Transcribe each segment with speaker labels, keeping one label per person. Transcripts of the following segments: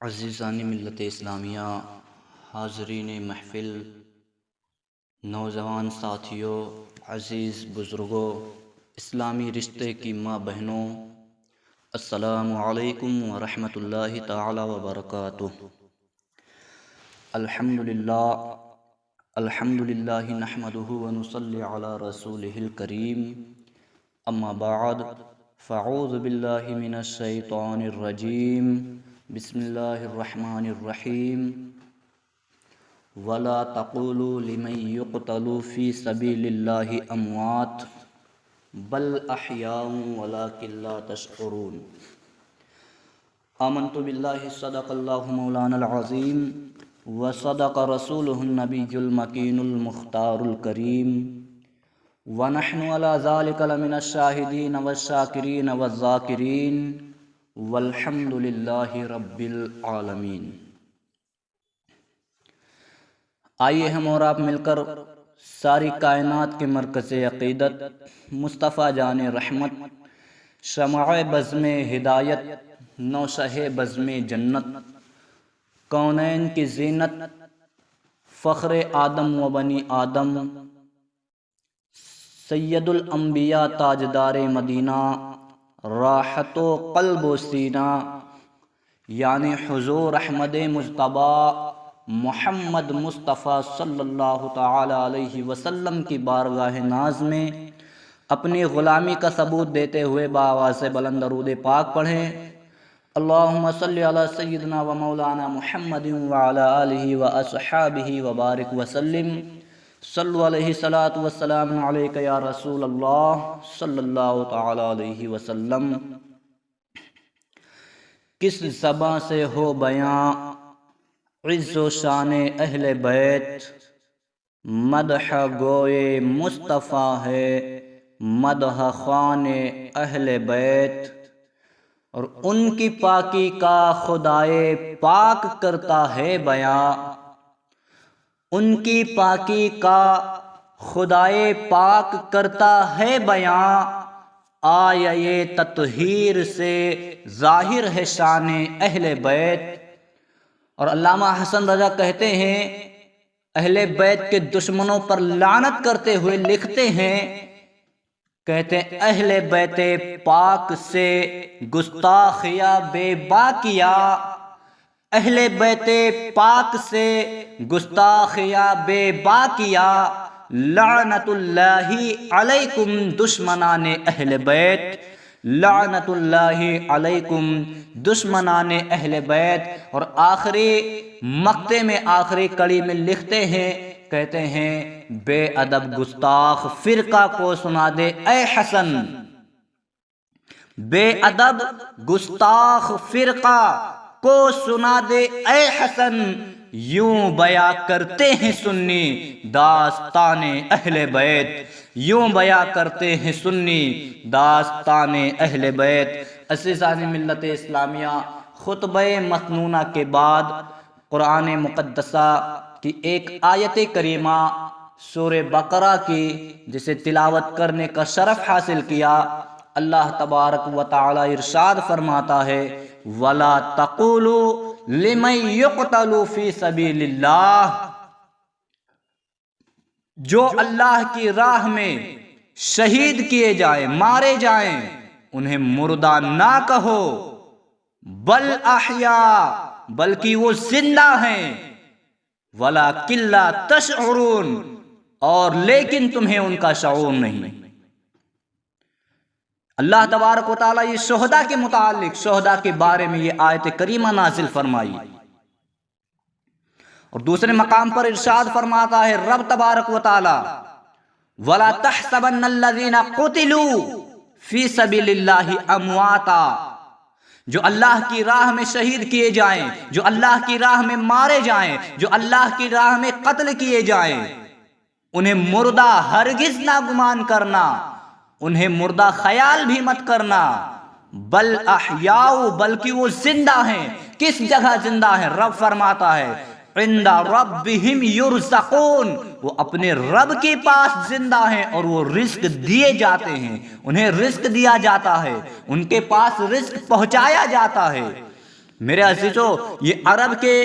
Speaker 1: عزیزان ملت اسلامیہ، حاضرین محفل، نوجوان ساتھیوں، عزیز بزرگوں، اسلامی رشتے کی ماں بہنوں، السلام علیکم ورحمۃ اللہ تعالی وبرکاتہ۔ الحمدللہ نحمدہ ونصلی علی رسولہ الکریم، اما بعد فاعوذ باللہ من الشیطان الرجیم، بسم اللہ الرحمن الرحیم۔ وَلَا تَقُولُوا لِمَن يُقْتَلُ فِي سَبِيلِ اللَّهِ أَمْوَاتٌ بَلْ أَحْيَاءٌ وَلَكِنْ لَا تَشْعُرُونَ۔ آمنت باللہ، صدق اللہ مولانا العظیم، وصدق رسولہ النبی المکین المختار الکریم، وَنَحْنُ عَلَى ذَلِكَ لَمِنَ الشَّاهِدِينَ وَالشَّاكِرِينَ وَالذَّاكِرِينَ والحمد للہ رب العالمین۔ آئیے ہم اور آپ مل کر ساری کائنات کے مرکز عقیدت، مصطفیٰ جان رحمت، شمع بزم ہدایت، نوشہ بزم جنت، کونین کی زینت، فخر آدم و بنی آدم، سید الانبیاء تاجدار مدینہ، راحت و قلب و سینہ، یعنی حضور احمد مجتبیٰ محمد مصطفیٰ صلی اللہ تعالی علیہ وسلم کی بارگاہ ناز میں اپنی غلامی کا ثبوت دیتے ہوئے بآواز بلند درود پاک پڑھیں۔ اللہم صلی علی سیدنا و مولانا محمد وعلی آلہ و اصحابہ وبارک وسلم۔ صلو علیہ الصلاۃ والسلام علیک یا رسول اللہ صلی اللہ تعالی علیہ وسلم۔ کس زباں سے ہو بیاں عز و شان اہل بیت، مدح گوئے مصطفیٰ ہے مدح خوان اہل بیت، اور ان کی پاکی کا خدائے پاک کرتا ہے بیاں، ان کی پاکی کا خدائے پاک کرتا ہے بیاں، آیہ تطہیر سے ظاہر ہے شان اہل بیت۔ اور علامہ حسن رضا کہتے ہیں، اہل بیت کے دشمنوں پر لعنت کرتے ہوئے لکھتے ہیں، کہتے ہیں اہل بیت پاک سے گستاخیہ بے باکیہ، اہل بیت پاک سے گستاخیہ بے باکیہ، لعنت اللہ علیکم دشمنان اہل بیت، لعنت اللہ علیکم دشمنان اہل بیت۔ اور آخری مقطع میں، آخری کڑی میں لکھتے ہیں، کہتے ہیں بے ادب گستاخ فرقہ کو سنا دے اے حسن، بے ادب گستاخ فرقہ کو سنا دے اے حسن، یوں بیاں کرتے ہیں سنی داستان اہل بیت، یوں بیاں کرتے ہیں سنی داستان اہل بیت۔ عزیزان ملت اسلامیہ، خطبہ مسنونہ کے بعد قرآن مقدسہ کی ایک آیت کریمہ سورہ بقرہ کی جسے تلاوت کرنے کا شرف حاصل کیا، اللہ تبارک و تعالی ارشاد فرماتا ہے، وَلَا تَقُولُوا لِمَن يُقْتَلُ فِي سَبِيلِ اللَّهِ، جو اللہ کی راہ میں شہید کیے جائیں، مارے جائیں، انہیں مردہ نہ کہو، بل احیاء، بلکہ وہ زندہ ہیں، وَلَكِنْ لَا تَشْعُرُونَ، اور لیکن تمہیں ان کا شعور نہیں۔ اللہ تبارک و تعالیٰ یہ شہداء کے متعلق، شہداء کے بارے میں یہ آیت کریمہ نازل فرمائی، اور دوسرے مقام پر ارشاد فرماتا ہے رب تبارک و تعالیٰ، وَلَا تَحْسَبَنَّ الَّذِينَ قُتِلُوا فِي سَبِيلِ اللَّهِ أَمْوَاتًا، جو اللہ کی راہ میں شہید کیے جائیں، جو اللہ کی راہ میں مارے جائیں، جو اللہ کی راہ میں قتل کیے جائیں، انہیں مردہ ہرگز نہ گمان کرنا، انہیں مردہ خیال بھی مت کرنا، بل احیاء، بلکہ وہ زندہ ہیں۔ کس جگہ زندہ ہیں؟ رب فرماتا ہے عند ربہم یرزقون، وہ اپنے رب کے پاس زندہ ہیں اور وہ رزق دیے جاتے ہیں، انہیں رزق دیا جاتا ہے، ان کے پاس رزق پہنچایا جاتا ہے۔ میرے عزیزو، یہ عرب کے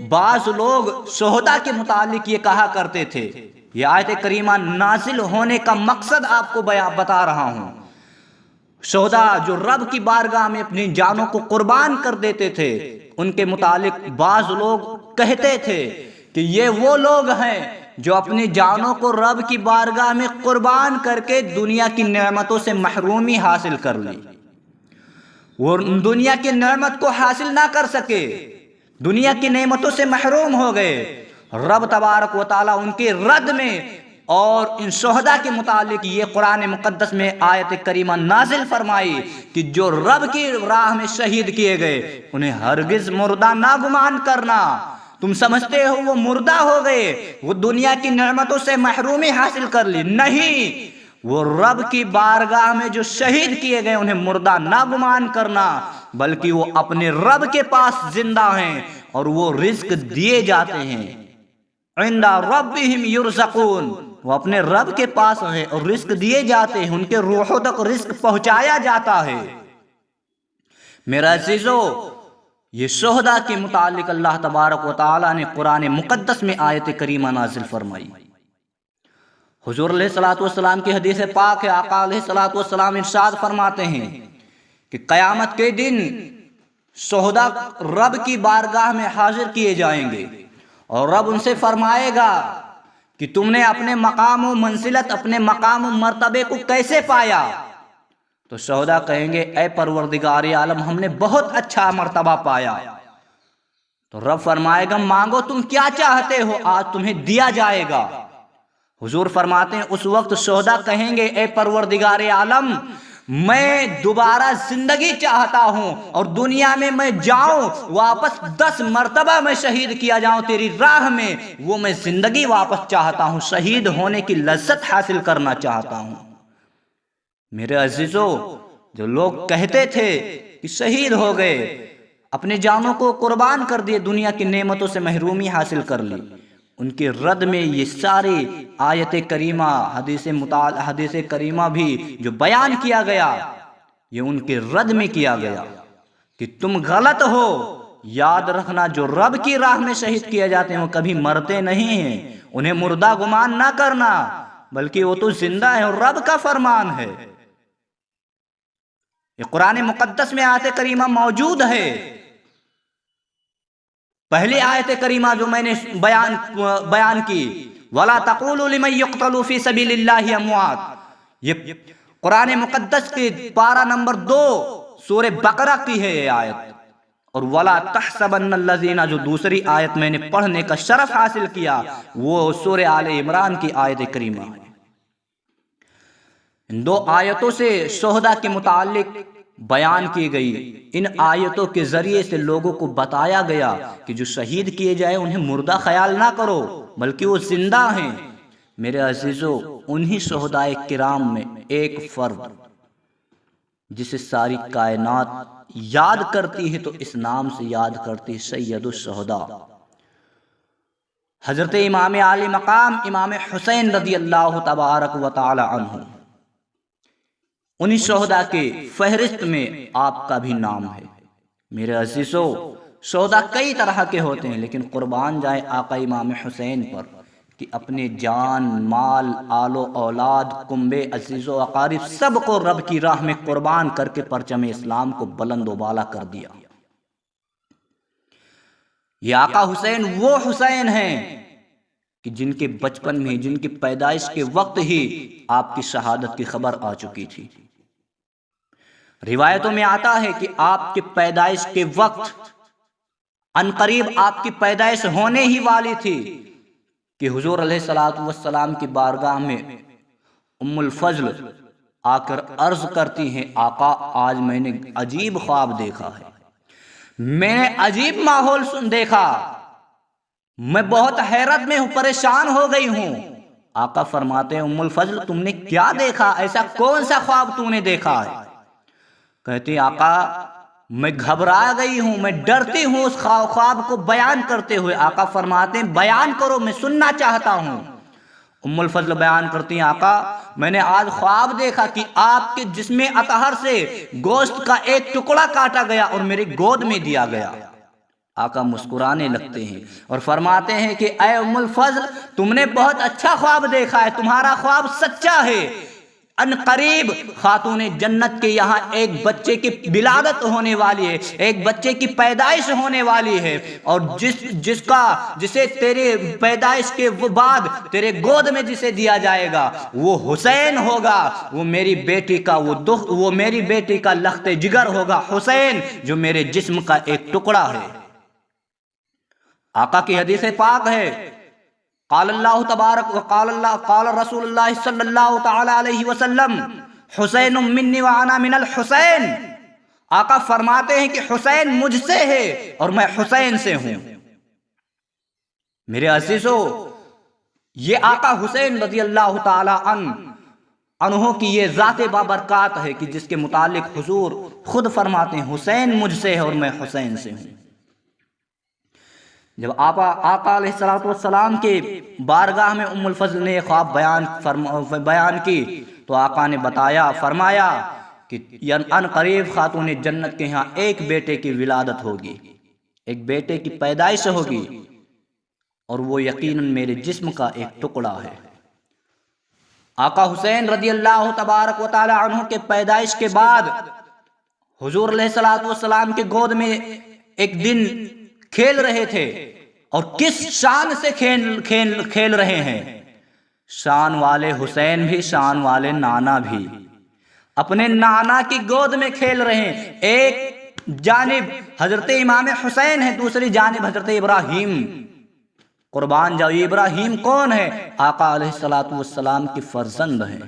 Speaker 1: بعض لوگ شہداء کے متعلق یہ کہا کرتے تھے. یہ آیت کریمہ نازل ہونے کا مقصد آپ کو بتا رہا ہوں. شہداء جو رب کی بارگاہ میں اپنی جانوں کو قربان کر دیتے تھے، ان کے متعلق بعض لوگ کہتے تھے کہ یہ وہ لوگ ہیں جو اپنی جانوں کو رب کی بارگاہ میں قربان کر کے دنیا کی نعمتوں سے محرومی حاصل کر لی. وہ دنیا کی نعمت کو حاصل نہ کر سکے، دنیا کی نعمتوں سے محروم ہو گئے. رب تبارک و تعالیٰ ان کے رد میں اور ان شہداء کے متعلق یہ قرآن مقدس میں آیت کریمہ نازل فرمائی کہ جو رب کی راہ میں شہید کیے گئے انہیں ہرگز مردہ نہ گمان کرنا. تم سمجھتے ہو وہ مردہ ہو گئے، وہ دنیا کی نعمتوں سے محرومی حاصل کر لی؟ نہیں، وہ رب کی بارگاہ میں جو شہید کیے گئے انہیں مردہ نہ گمان کرنا، بلکہ وہ اپنے رب کے پاس زندہ ہیں اور وہ رزق دیے جاتے ہیں. عند ربہم یرزقون، وہ اپنے رب کے پاس ہیں اور رزق دیے جاتے ہیں، ان کے روحوں تک رزق پہنچایا جاتا ہے. میرا عزیزو، یہ شہداء کے متعلق اللہ تبارک و تعالیٰ نے قرآن مقدس میں آیت کریمہ نازل فرمائی. حضور علیہ الصلوۃ والسلام کی حدیث پاک ہے، آقا علیہ الصلوۃ والسلام ارشاد فرماتے ہیں کہ قیامت کے دن شہداء رب کی بارگاہ میں حاضر کیے جائیں گے اور رب ان سے فرمائے گا کہ تم نے اپنے مقام و منزلت، اپنے مقام و مرتبے کو کیسے پایا؟ تو شہداء کہیں گے اے پروردگار عالم، ہم نے بہت اچھا مرتبہ پایا. تو رب فرمائے گا مانگو تم کیا چاہتے ہو، آج تمہیں دیا جائے گا. حضور فرماتے ہیں اس وقت شہداء کہیں گے اے پروردگار عالم، میں دوبارہ زندگی چاہتا ہوں اور دنیا میں میں جاؤں واپس 10 مرتبہ میں شہید کیا جاؤں تیری راہ میں، وہ میں زندگی واپس چاہتا ہوں، شہید ہونے کی لذت حاصل کرنا چاہتا ہوں. میرے عزیزو، جو لوگ کہتے تھے کہ شہید ہو گئے، اپنے جانوں کو قربان کر دیے، دنیا کی نعمتوں سے محرومی حاصل کر لی، ان کے رد میں یہ ساری آیت کریمہ، حدیث کریمہ بھی جو بیان کیا گیا، یہ ان کے رد میں کیا گیا کہ تم غلط ہو. یاد رکھنا جو رب کی راہ میں شہید کیے جاتے ہیں وہ کبھی مرتے نہیں ہیں، انہیں مردہ گمان نہ کرنا، بلکہ وہ تو زندہ ہے اور رب کا فرمان ہے. یہ قرآن مقدس میں آیت کریمہ موجود ہے. پہلی آیت کریمہ جو میں نے بیان کی، وَلَا تَقُولُوا لِمَن يُقْتَلُ فِي سَبِيلِ اللَّهِ أَمْوَاتٌ، یہ قرآن مقدس کی پارہ نمبر 2 سورہ بقرہ کی ہے یہ آیت. اور وَلَا تَحْسَبَنَّ الَّذِينَ جو دوسری آیت میں نے پڑھنے کا شرف حاصل کیا، وہ سورہ آل عمران کی آیت کریمہ ہے. ان 2 آیتوں سے شہداء کے متعلق بیان کی گئی. ان آیتوں کے ذریعے سے لوگوں کو بتایا گیا کہ جو شہید کیے جائے انہیں مردہ خیال نہ کرو، بلکہ وہ زندہ ہیں. میرے عزیزو، انہی شہداء کرام میں ایک فرد جسے ساری کائنات یاد کرتی ہے تو اس نام سے یاد کرتی ہے، سید الشہداء، حضرت امام عالی مقام امام حسین رضی اللہ تبارک و تعالی عنہ. انہی شہداء کے فہرست میں آپ کا بھی نام ہے. میرے عزیزو، شہداء کئی طرح کے ہوتے ہیں، لیکن قربان جائیں آقا امام حسین پر کہ اپنے جان، مال، آل و اولاد، کنبے، عزیز و اقارب سب کو رب کی راہ میں قربان کر کے پرچم اسلام کو بلند و بالا کر دیا. یہ آقا حسین وہ حسین ہیں کہ جن کے بچپن میں، جن کی پیدائش کے وقت ہی آپ کی شہادت کی خبر آ چکی تھی. روایتوں میں آتا ہے کہ آپ کی پیدائش کے وقت عنقریب آپ کی پیدائش ہونے ہی والی تھی کہ حضور علیہ السلام کی بارگاہ میں ام الفضل آ کر عرض کرتی ہیں آقا آج میں نے عجیب خواب دیکھا ہے، میں نے عجیب ماحول دیکھا، میں بہت حیرت میں ہوں، پریشان ہو گئی ہوں. آقا فرماتے ہیں ام الفضل تم نے کیا دیکھا، ایسا کون سا خواب تو نے دیکھا ہے؟ کہتی آقا میں گھبرا گئی ہوں، میں ڈرتی ہوں اس خواب کو بیان کرتے ہوئے. آقا فرماتے ہیں بیان کرو، میں سننا چاہتا ہوں. ام الفضل بیان کرتی ہیں آقا میں نے آج خواب دیکھا کہ آپ کے جسم اطہر سے گوشت کا ایک ٹکڑا کاٹا گیا اور میری گود میں دیا گیا. آقا مسکرانے لگتے ہیں اور فرماتے ہیں کہ اے ام الفضل، تم نے بہت اچھا خواب دیکھا ہے، تمہارا خواب سچا ہے۔ ان قریب خاتون جنت کے یہاں ایک بچے کی ولادت ہونے والی ہے، ایک بچے کی پیدائش ہونے والی ہے، اور جسے تیرے پیدائش کے بعد تیرے گود میں جسے دیا جائے گا وہ حسین ہوگا، وہ میری بیٹی کا لخت جگر ہوگا، حسین جو میرے جسم کا ایک ٹکڑا ہے۔ آقا کی حدیث پاک ہے، قال اللہ تبارک قال رسول اللہ صلی اللہ تعالی علیہ وسلم حسین منی وانا من الحسین۔ آقا فرماتے ہیں کہ حسین مجھ سے ہے اور میں حسین سے ہوں۔ میرے عزیزو، یہ آقا حسین رضی اللہ تعالی عنہ کی یہ ذات بابرکات ہے کہ جس کے متعلق حضور خود فرماتے ہیں حسین مجھ سے ہے اور میں حسین سے ہوں۔ جب آقا علیہ السلام کے بارگاہ میں ام الفضل نے خواب بیان کی تو آقا نے فرمایا کہ ان قریب خاتون جنت کے ہاں ایک بیٹے کی ولادت ہوگی، ایک بیٹے کی پیدائش ہوگی، اور وہ یقیناً میرے جسم کا ایک ٹکڑا ہے۔ آقا حسین رضی اللہ تبارک و تعالی عنہ کے پیدائش کے بعد حضور علیہ السلام کے گود میں ایک دن کھیل رہے تھے، اور کس شان سے کھیل رہے ہیں، شان والے حسین بھی، شان والے نانا بھی، اپنے نانا کی گود میں کھیل رہے ہیں۔ ایک جانب حضرت امام حسین ہے، دوسری جانب حضرت ابراہیم قربان جاؤ۔ یہ ابراہیم کون ہے؟ آقا علیہ السلام کی فرزند ہیں،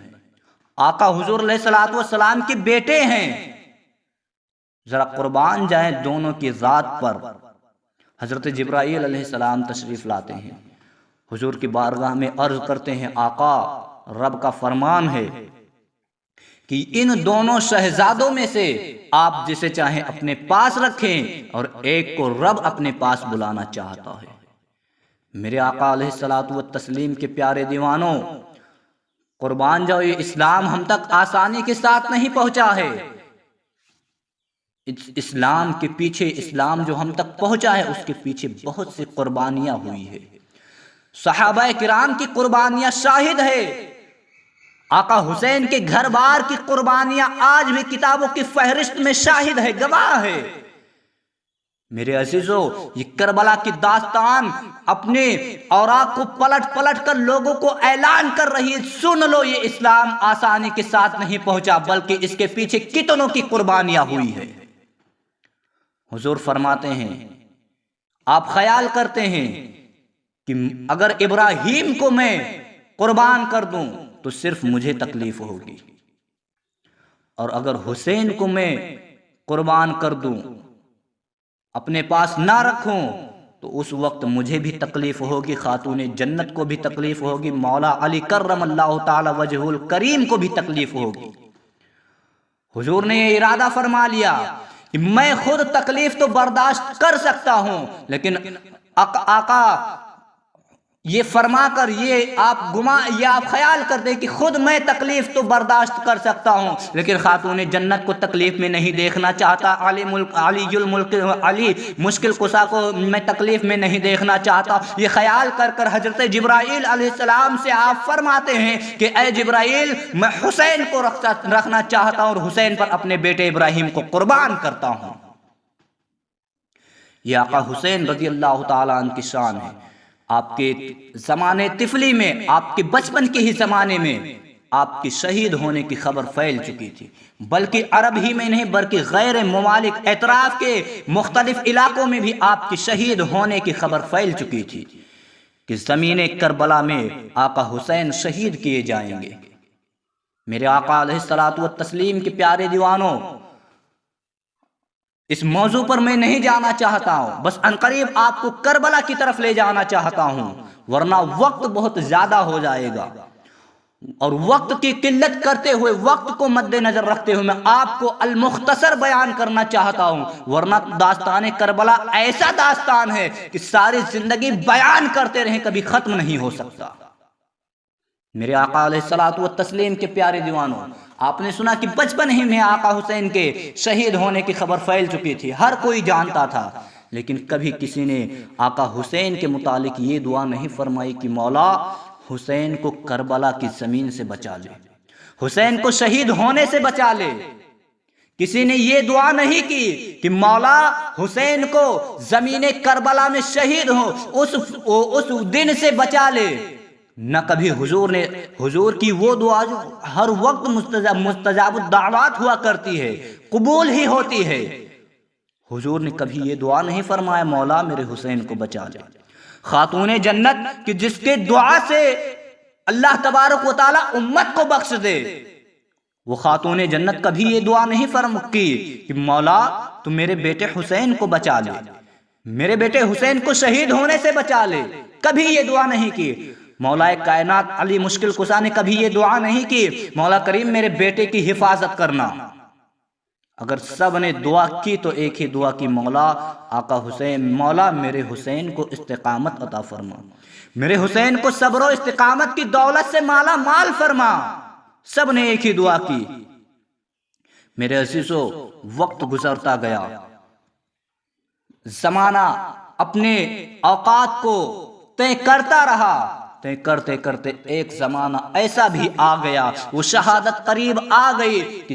Speaker 1: آقا حضور علیہ السلام کے بیٹے ہیں۔ ذرا قربان جائیں دونوں کی ذات پر۔ حضرت جبرائیل علیہ السلام تشریف لاتے ہیں، حضور کی بارگاہ میں عرض کرتے ہیں آقا رب کا فرمان ہے کہ ان دونوں شہزادوں میں سے آپ جسے چاہیں اپنے پاس رکھیں، اور ایک کو رب اپنے پاس بلانا چاہتا ہے۔ میرے آقا علیہ السلام کے پیارے دیوانوں، قربان جاؤ، یہ اسلام ہم تک آسانی کے ساتھ نہیں پہنچا ہے۔ اسلام کے پیچھے، اسلام جو ہم تک پہنچا ہے اس کے پیچھے بہت سی قربانیاں ہوئی ہے، صحابہ کرام کی قربانیاں شاہد ہے، آقا حسین کے گھر بار کی قربانیاں آج بھی کتابوں کی فہرست میں شاہد ہے، گواہ ہے۔ میرے عزیزو، یہ کربلا کی داستان اپنے اوراق کو پلٹ پلٹ کر لوگوں کو اعلان کر رہی ہے، سن لو یہ اسلام آسانی کے ساتھ نہیں پہنچا، بلکہ اس کے پیچھے کتنوں کی قربانیاں ہوئی ہے۔ حضور فرماتے ہیں، آپ خیال کرتے ہیں کہ اگر ابراہیم کو میں قربان کر دوں تو صرف مجھے تکلیف ہوگی، اور اگر حسین کو میں قربان کر دوں، اپنے پاس نہ رکھوں، تو اس وقت مجھے بھی تکلیف ہوگی، خاتون جنت کو بھی تکلیف ہوگی، مولا علی کرم اللہ تعالی وجہ الکریم کو بھی تکلیف ہوگی۔ حضور نے یہ ارادہ فرما لیا کہ میں خود تکلیف تو برداشت کر سکتا ہوں، لیکن آقا یہ فرما کر یہ آپ خیال کر دیں کہ خود میں تکلیف تو برداشت کر سکتا ہوں، لیکن خاتون جنت کو تکلیف میں نہیں دیکھنا چاہتا، علی مشکل کشا کو میں تکلیف میں نہیں دیکھنا چاہتا۔ یہ خیال کر کر حضرت جبرائیل علیہ السلام سے آپ فرماتے ہیں کہ اے جبرائیل، میں حسین کو رکھنا چاہتا ہوں اور حسین پر اپنے بیٹے ابراہیم کو قربان کرتا ہوں۔ یہ آقا حسین رضی اللہ تعالیٰ عنہ کی شان ہے۔ آپ کے زمانے طفلی میں، آپ کے بچپن کے ہی زمانے میں آپ کی شہید ہونے کی خبر پھیل چکی تھی، بلکہ عرب ہی میں نہیں بلکہ غیر ممالک اطراف کے مختلف علاقوں میں بھی آپ کی شہید ہونے کی خبر پھیل چکی تھی کہ زمین کربلا میں آقا حسین شہید کیے جائیں گے۔ میرے آقا علیہ السلام کے پیارے دیوانوں، اس موضوع پر میں نہیں جانا چاہتا ہوں، بس عنقریب آپ کو کربلا کی طرف لے جانا چاہتا ہوں، ورنہ وقت بہت زیادہ ہو جائے گا، اور وقت کی قلت کرتے ہوئے، وقت کو مد نظر رکھتے ہوئے میں آپ کو المختصر بیان کرنا چاہتا ہوں، ورنہ داستان کربلا ایسا داستان ہے کہ ساری زندگی بیان کرتے رہیں کبھی ختم نہیں ہو سکتا۔ میرے آقا علیہ السلام کے پیارے دیوانوں، آپ نے سنا کہ بچپن ہی میں آقا حسین کے شہید ہونے کی خبر پھیل چکی تھی، ہر کوئی جانتا تھا، لیکن کبھی کسی نے آقا حسین کے متعلق یہ دعا نہیں فرمائی کہ مولا حسین کو کربلا کی زمین سے بچا لے، حسین کو شہید ہونے سے بچا لے۔ کسی نے یہ دعا نہیں کی کہ مولا حسین کو زمین کربلا میں شہید ہو اس دن سے بچا لے۔ نہ کبھی حضور کی وہ دعا جو ہر وقت مستجاب الدعوات ہوا کرتی ہے، قبول ہی ہوتی ہے، حضور نے کبھی یہ دعا نہیں فرمایا مولا میرے حسین کو بچا لے۔ خاتون جنت کہ جس کے دعا سے اللہ تبارک و تعالی امت کو بخش دے، وہ خاتون جنت کبھی یہ دعا نہیں کی کہ مولا تو میرے بیٹے حسین کو بچا لے، میرے بیٹے حسین کو شہید ہونے سے بچا لے، کبھی یہ دعا نہیں کی۔ مولا کائنات علی مشکل کشا نے کبھی یہ دعا نہیں کی مولا کریم میرے بیٹے کی حفاظت کرنا۔ اگر سب نے دعا کی تو ایک ہی دعا کی، مولا آقا حسین، مولا میرے حسین کو استقامت عطا فرما، میرے حسین کو صبر و استقامت کی دولت سے مالا مال فرما۔ سب نے ایک ہی دعا کی۔ میرے عزیزو، وقت گزرتا گیا، زمانہ اپنے اوقات کو طے کرتا رہا، طے کرتے کرتے ایک زمانہ ایسا بھی آ گیا، وہ شہادت قریب آ گئی کہ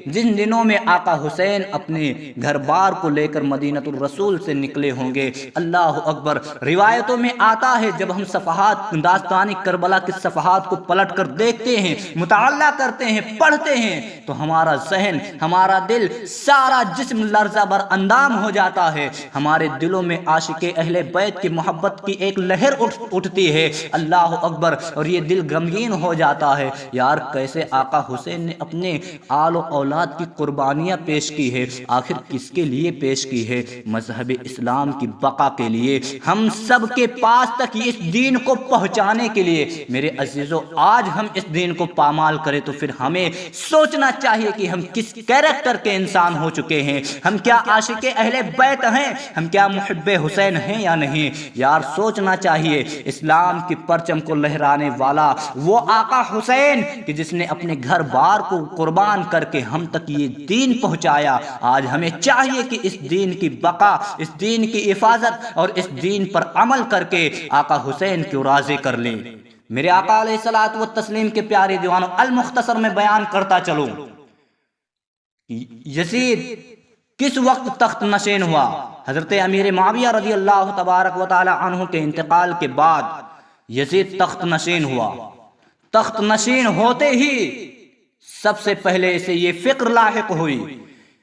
Speaker 1: جن دنوں میں آقا حسین اپنے گھر بار کو لے کر مدینۃ الرسول سے نکلے ہوں گے۔ اللہ اکبر، روایتوں میں آتا ہے جب ہم صفحات داستان کربلا کے صفحات کو پلٹ کر دیکھتے ہیں، مطالعہ کرتے ہیں، پڑھتے ہیں تو ہمارا ذہن، ہمارا دل، سارا جسم لرزہ بر اندام ہو جاتا ہے۔ ہمارے دلوں میں عاشق اہل بیت کی محبت کی ایک لہر اٹھتی ہے، اللہ اکبر، اور یہ دل غمگین ہو جاتا ہے، یار کیسے آقا حسین نے اپنے آل و اولاد کی قربانیاں پیش کی ہے، آخر کس کے لیے پیش کی ہے؟ مذہب اسلام کی بقا کے لیے، ہم سب کے پاس تک اس دین کو پہنچانے کے لیے۔ میرے عزیزو، آج ہم اس دین کو پامال کریں تو پھر ہمیں سوچنا چاہیے کہ ہم کس کیریکٹر کے انسان ہو چکے ہیں، ہم کیا عاشق اہل بیت ہیں، ہم کیا محب حسین ہیں یا نہیں؟ یار سوچنا چاہیے۔ اسلام کی پرچم کو لہرانے والا وہ آقا حسین کہ جس نے اپنے گھر بار کو قربان کر کے ہم تک یہ دین پہنچایا، آج ہمیں چاہیے کہ اس دین کی بقا، اس دین کی حفاظت اور اس دین پر عمل کر کے آقا حسین کو راضی کر لیں۔ میرے آقا علیہ الصلوۃ والتسلیم کے پیارے دیوانوں، المختصر میں بیان کرتا چلوں، یزید کس وقت تخت نشین ہوا؟ حضرت امیر معاویہ رضی اللہ تبارک و تعالی عنہ کے انتقال کے بعد یزید تخت نشین ہوا۔ تخت نشین ہوتے ہی سب سے پہلے اسے یہ فکر لاحق ہوئی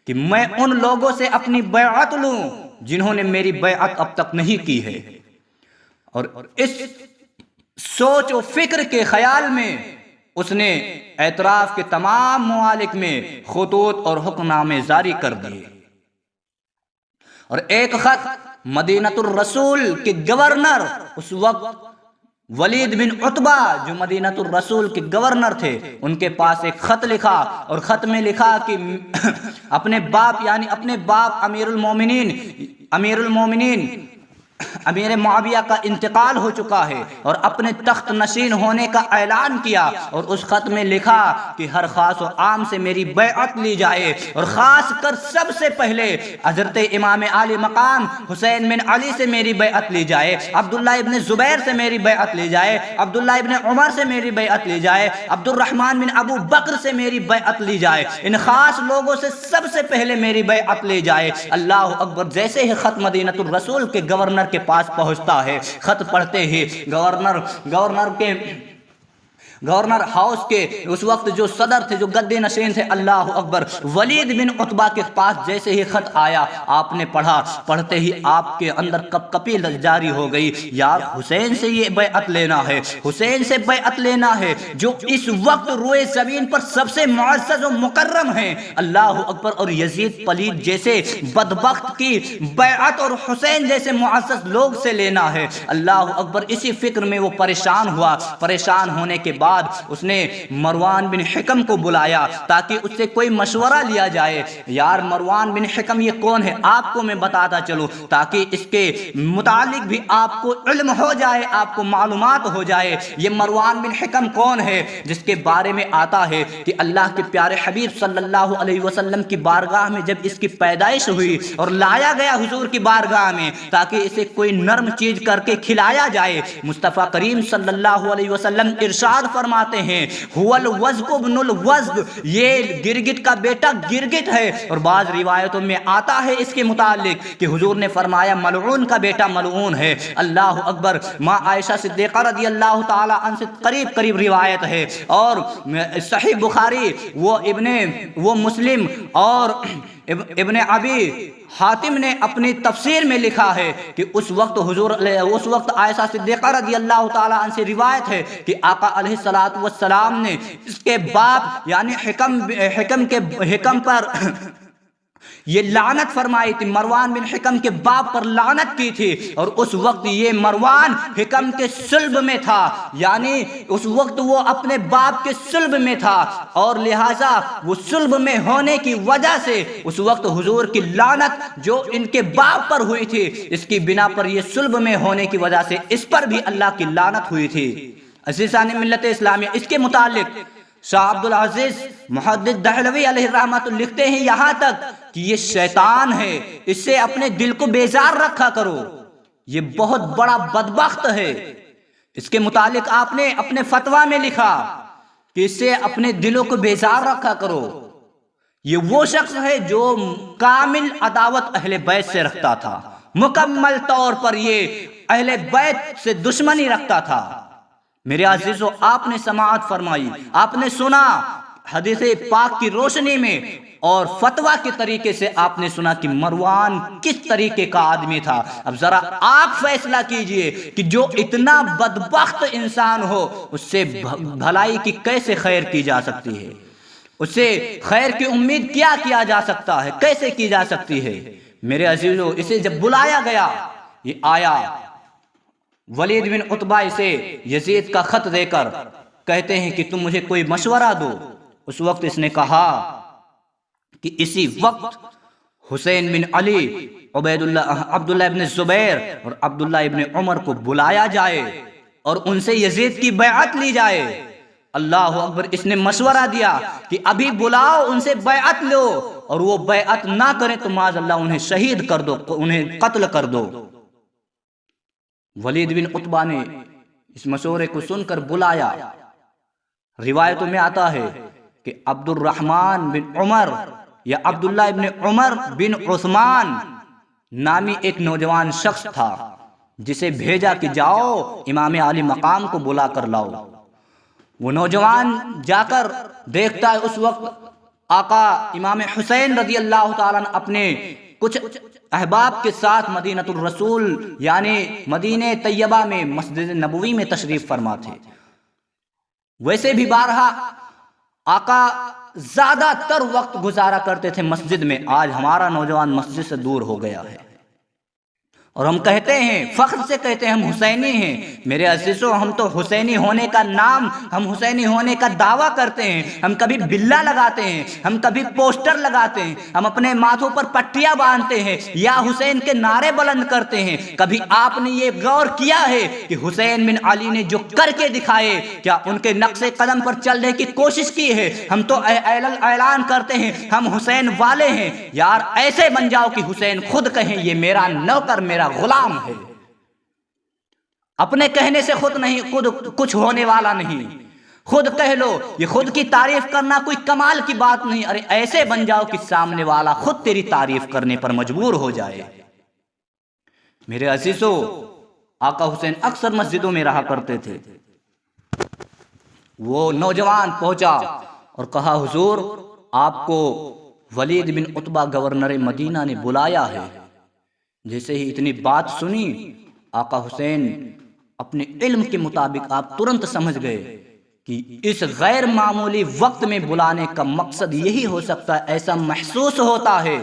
Speaker 1: کہ میں ان لوگوں سے اپنی بیعت لوں جنہوں نے میری بیعت اب تک نہیں کی ہے، اور اس سوچ و فکر کے خیال میں اس نے اعتراف کے تمام ممالک میں خطوط اور حکم نامے جاری کر دیے، اور ایک خط مدینۃ الرسول کے گورنر، اس وقت ولید بن عتبہ جو مدینۃ الرسول کے گورنر تھے، ان کے پاس ایک خط لکھا، اور خط میں لکھا کہ اپنے باپ یعنی اپنے باپ امیر المومنین امیر معاویہ کا انتقال ہو چکا ہے اور اپنے تخت نشین ہونے کا اعلان کیا، اور اس خط میں لکھا کہ ہر خاص و عام سے میری بیعت لی جائے، اور خاص کر سب سے پہلے حضرت امام عالی مقام حسین بن علی سے میری بیعت لی جائے، عبداللہ ابن زبیر سے میری بیعت لی جائے، عبداللہ ابن عمر سے میری بیعت لی جائے، عبد الرحمن بن ابو بکر سے میری بیعت لی جائے، ان خاص لوگوں سے سب سے پہلے میری بیعت لی جائے۔ اللہ اکبر، جیسے ہی خط مدینۃ الرسول کے گورنر کے پاس پہنچتا ہے، خط پڑھتے ہی گورنر ہاؤس کے اس وقت جو صدر تھے، جو گدے نشین تھے، اللہ اکبر، ولید بن عتبہ کے پاس جیسے ہی خط آیا، آپ نے پڑھا، پڑھتے ہی آپ کے اندر کپ کپی جاری ہو گئی، یار حسین سے یہ بیعت لینا ہے، حسین سے بیعت لینا ہے جو اس وقت روئے زمین پر سب سے معزز و مکرم ہیں، اللہ اکبر، اور یزید پلید جیسے بدبخت کی بیعت اور حسین جیسے معزز لوگ سے لینا ہے، اللہ اکبر۔ اسی فکر میں وہ پریشان ہوا، پریشان ہونے کے بعد بعد اس نے مروان بن حکم کو بلایا تاکہ اس سے کوئی مشورہ لیا جائے۔ یار مروان بن حکم یہ کون ہے؟ آپ کو میں بتاتا چلوں تاکہ اس کے متعلق بھی آپ کو علم ہو جائے، آپ کو معلومات ہو جائے۔ یہ مروان بن حکم کون ہے؟ جس کے بارے میں آتا ہے کہ اللہ کے پیارے حبیب صلی اللہ علیہ وسلم کی بارگاہ میں جب اس کی پیدائش ہوئی اور لایا گیا حضور کی بارگاہ میں تاکہ اسے کوئی نرم چیز کر کے کھلایا جائے، مصطفیٰ کریم صلی اللہ علیہ وسلم ارشاد فرماتے ہیں هو الوزغ ابن الوزغ، یہ گرگٹ کا بیٹا گرگٹ ہے۔ اور بعض روایتوں میں آتا ہے اس کے متعلق کہ حضور نے فرمایا ملعون کا بیٹا ملعون ہے۔ اللہ اکبر۔ ماں عائشہ صدیقہ رضی اللہ تعالی عنہ سے قریب روایت ہے، اور صحیح بخاری وہ مسلم اور ابن ابی حاتم نے اپنی تفسیر میں لکھا ہے کہ اس وقت عائشہ صدیقہ رضی اللہ تعالی عنہ سے روایت ہے کہ آقا علیہ السلام نے اس کے باپ یعنی حکم پر یہ لعنت فرمائی تھی، مروان بن حکم کے باپ پر لعنت کی تھی، اور اس وقت یہ مروان حکم کے صلب میں تھا، یعنی اس وقت وہ اپنے باپ کے صلب میں تھا، اور لہٰذا وہ صلب میں ہونے کی وجہ سے اس وقت حضور کی لعنت جو ان کے باپ پر ہوئی تھی، اس کی بنا پر یہ صلب میں ہونے کی وجہ سے اس پر بھی اللہ کی لعنت ہوئی تھی۔ عزیزان ملت اسلامیہ، اس کے متعلق شاہ عبد العزیز محدث دہلوی علیہ الرحمۃ لکھتے ہیں یہاں تک کہ یہ شیطان ہے، اس سے اپنے دل کو بیزار رکھا کرو، یہ بہت بڑا بدبخت ہے۔ اس کے متعلق آپ نے اپنے فتویٰ میں لکھا کہ اس سے اپنے دلوں کو بیزار رکھا کرو۔ یہ وہ شخص ہے جو کامل عداوت اہل بیت سے رکھتا تھا، مکمل طور پر یہ اہل بیت سے دشمنی رکھتا تھا۔ میرے عزیزو، آپ نے سماعت فرمائی، آپ نے سنا حدیث پاک کی روشنی میں اور فتویٰ کے طریقے سے آپ نے سنا کہ مروان کس طریقے کا آدمی تھا۔ اب ذرا آپ فیصلہ کیجئے کہ جو اتنا بدبخت انسان ہو اس سے بھلائی کی کیسے خیر کی جا سکتی ہے، اس سے خیر کی امید کیا جا سکتا ہے، کیسے کی جا سکتی ہے۔ میرے عزیزو، اسے جب بلایا گیا، یہ آیا، ولید بن عتبہ اسے یزید کا خط دے کر کہتے ہیں کہ تم مجھے کوئی مشورہ دو۔ اس وقت اس نے کہا کہ اسی وقت حسین بن علی، عبداللہ ابن زبیر اور عبداللہ ابن عمر کو بلایا جائے اور ان سے یزید کی بیعت لی جائے۔ اللہ اکبر۔ اس نے مشورہ دیا کہ ابھی بلاؤ، ان سے بیعت لو، اور وہ بیعت نہ کریں تو معاذ اللہ انہیں شہید کر دو، انہیں قتل کر دو۔ ولید بن عتبہ نے اس مشورے کو سن کر بلایا۔ روایتوں میں آتا ہے کہ عبد الرحمن بن عمر یا عبداللہ ابن عمر بن عثمان نامی ایک نوجوان شخص تھا، جسے بھیجا کہ جاؤ امام علی مقام کو بلا کر لاؤ۔ وہ نوجوان جا کر دیکھتا ہے اس وقت آقا امام حسین رضی اللہ تعالیٰ اپنے کچھ احباب کے ساتھ مدینہ الرسول یعنی مدینہ طیبہ میں مسجد نبوی میں تشریف فرما تھے۔ ویسے بھی بارہا آقا زیادہ تر وقت گزارا کرتے تھے مسجد میں، آج ہمارا نوجوان مسجد سے دور ہو گیا ہے، اور ہم کہتے ہیں، فخر سے کہتے ہیں ہم حسینی ہیں۔ میرے عزیزو، ہم تو حسینی ہونے کا نام، ہم حسینی ہونے کا دعویٰ کرتے ہیں، ہم کبھی بلا لگاتے ہیں، ہم کبھی پوسٹر لگاتے ہیں، ہم اپنے ماتھوں پر پٹیاں باندھتے ہیں یا حسین کے نعرے بلند کرتے ہیں۔ کبھی آپ نے یہ غور کیا ہے کہ حسین بن علی نے جو کر کے دکھائے، کیا ان کے نقش قدم پر چلنے کی کوشش کی ہے؟ ہم تو اعلان کرتے ہیں ہم حسین والے ہیں۔ یار ایسے بن جاؤ کہ حسین خود کہیں یہ میرا نوکر، میرا غلام ہے۔ اپنے کہنے سے خود کچھ ہونے والا نہیں، خود کہہ لو۔ یہ خود کی تعریف کرنا کوئی کمال کی بات نہیں، ارے ایسے بن جاؤ کہ سامنے والا خود تیری تعریف کرنے پر مجبور ہو جائے۔ میرے عزیزو، آقا حسین اکثر مسجدوں میں رہا کرتے تھے۔ وہ نوجوان پہنچا اور کہا حضور آپ کو ولید بن عتبہ گورنر مدینہ نے بلایا ہے۔ جیسے ہی اتنی بات سنی، آقا حسین اپنے علم کے مطابق آپ ترنت سمجھ گئے کہ اس غیر معمولی وقت میں بلانے کا مقصد یہی ہو سکتا ہے۔ ایسا محسوس ہوتا ہے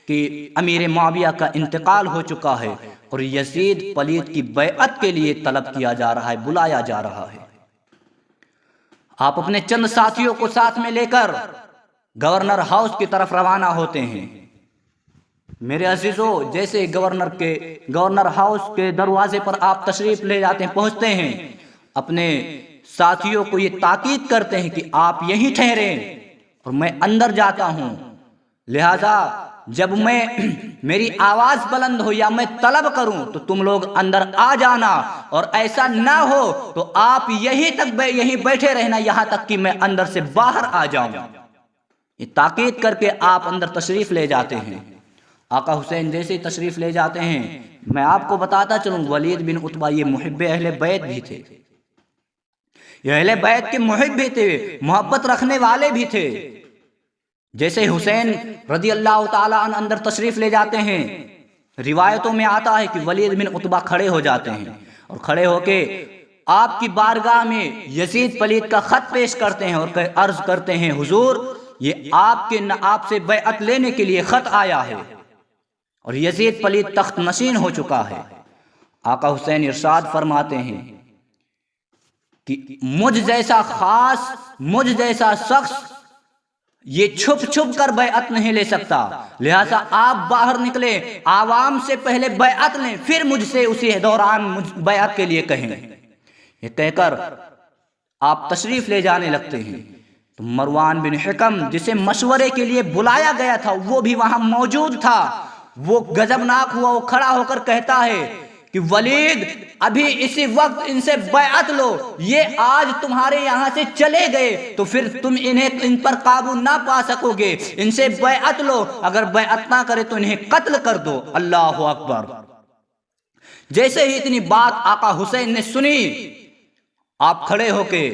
Speaker 1: کہ امیر معاویہ کا انتقال ہو چکا ہے اور یزید پلید کی بیعت کے لیے طلب کیا جا رہا ہے، بلایا جا رہا ہے۔ آپ اپنے چند ساتھیوں کو ساتھ میں لے کر گورنر ہاؤس کی طرف روانہ ہوتے ہیں۔ میرے عزیزو، جیسے گورنر ہاؤس کے دروازے پر آپ تشریف لے جاتے ہیں، پہنچتے ہیں، اپنے ساتھیوں کو یہ تاکید کرتے ہیں کہ آپ یہیں ٹھہریں اور میں اندر جاتا ہوں، لہذا جب میری آواز بلند ہو یا میں طلب کروں تو تم لوگ اندر آ جانا، اور ایسا نہ ہو تو آپ یہیں بیٹھے رہنا یہاں تک کہ میں اندر سے باہر آ جاؤں۔ یہ تاکید کر کے آپ اندر تشریف لے جاتے ہیں۔ آقا حسین جیسے تشریف لے جاتے ہیں، میں آپ کو بتاتا چلوں، ولید بن عتبہ یہ محب اہل بیت بھی تھے، یہ اہل بیت کے محب بھی تھے، محبت رکھنے والے بھی تھے۔ جیسے حسین رضی اللہ تعالیٰ عنہ اندر تشریف لے جاتے ہیں، روایتوں میں آتا ہے کہ ولید بن عتبہ کھڑے ہو جاتے ہیں اور کھڑے ہو کے آپ کی بارگاہ میں یزید پلید کا خط پیش کرتے ہیں اور عرض کرتے ہیں، حضور یہ آپ سے بیعت لینے کے لیے خط آیا ہے اور یزید پلید تخت نشین ہو چکا ہے۔ آقا حسین ارشاد فرماتے ہیں کہ مجھ جیسا شخص یہ چھپ کر بیعت نہیں لے سکتا، لہذا آپ باہر نکلیں، عوام سے پہلے بیعت لیں، پھر مجھ سے اسی دوران بیعت کے لیے کہیں۔ یہ کہہ کر آپ تشریف لے جانے لگتے ہیں تو مروان بن حکم جسے مشورے کے لیے بلایا گیا تھا وہ بھی وہاں موجود تھا۔ وہ غضبناک ہوا، وہ کھڑا ہو کر کہتا ہے کہ ولید ابھی اسی وقت ان سے بیعت لو، یہ آج تمہارے یہاں سے چلے گئے تو پھر تم ان پر قابو نہ پا سکو گے، ان سے بیعت لو، اگر بیعت نہ کرے تو انہیں قتل کر دو۔ اللہ اکبر۔ جیسے ہی اتنی بات آقا حسین نے سنی، آپ کھڑے ہو کے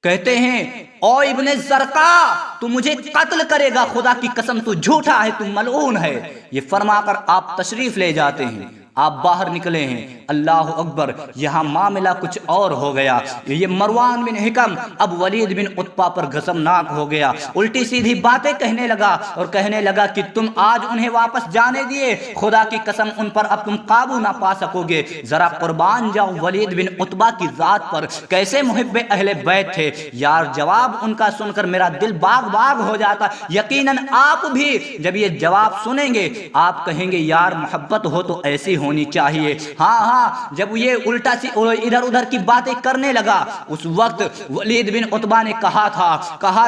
Speaker 1: کہتے ہیں، او ابن زرقا تو مجھے قتل کرے گا، خدا کی قسم تو جھوٹا ہے، تو ملعون ہے۔ یہ فرما کر آپ تشریف لے جاتے ہیں، آپ باہر نکلے ہیں۔ اللہ اکبر، یہاں معاملہ کچھ اور ہو گیا۔ یہ مروان بن حکم اب ولید بن عتبہ پر غضبناک ہو گیا، الٹی سیدھی باتیں کہنے لگا اور کہنے لگا کہ تم آج انہیں واپس جانے دیے، خدا کی قسم ان پر اب تم قابو نہ پا سکو گے۔ ذرا قربان جاؤ ولید بن عتبہ کی ذات پر، کیسے محب اہل بیت تھے یار۔ جواب ان کا سن کر میرا دل باغ ہو جاتا۔ یقیناً آپ بھی جب یہ جواب سنیں گے آپ کہیں گے یار محبت ہو تو ایسی ہونی چاہیے۔ ہاں جب یہ الٹا سی ادھر ادھر کی باتیں کرنے لگا، اس وقت ولید بن عتبہ نے کہا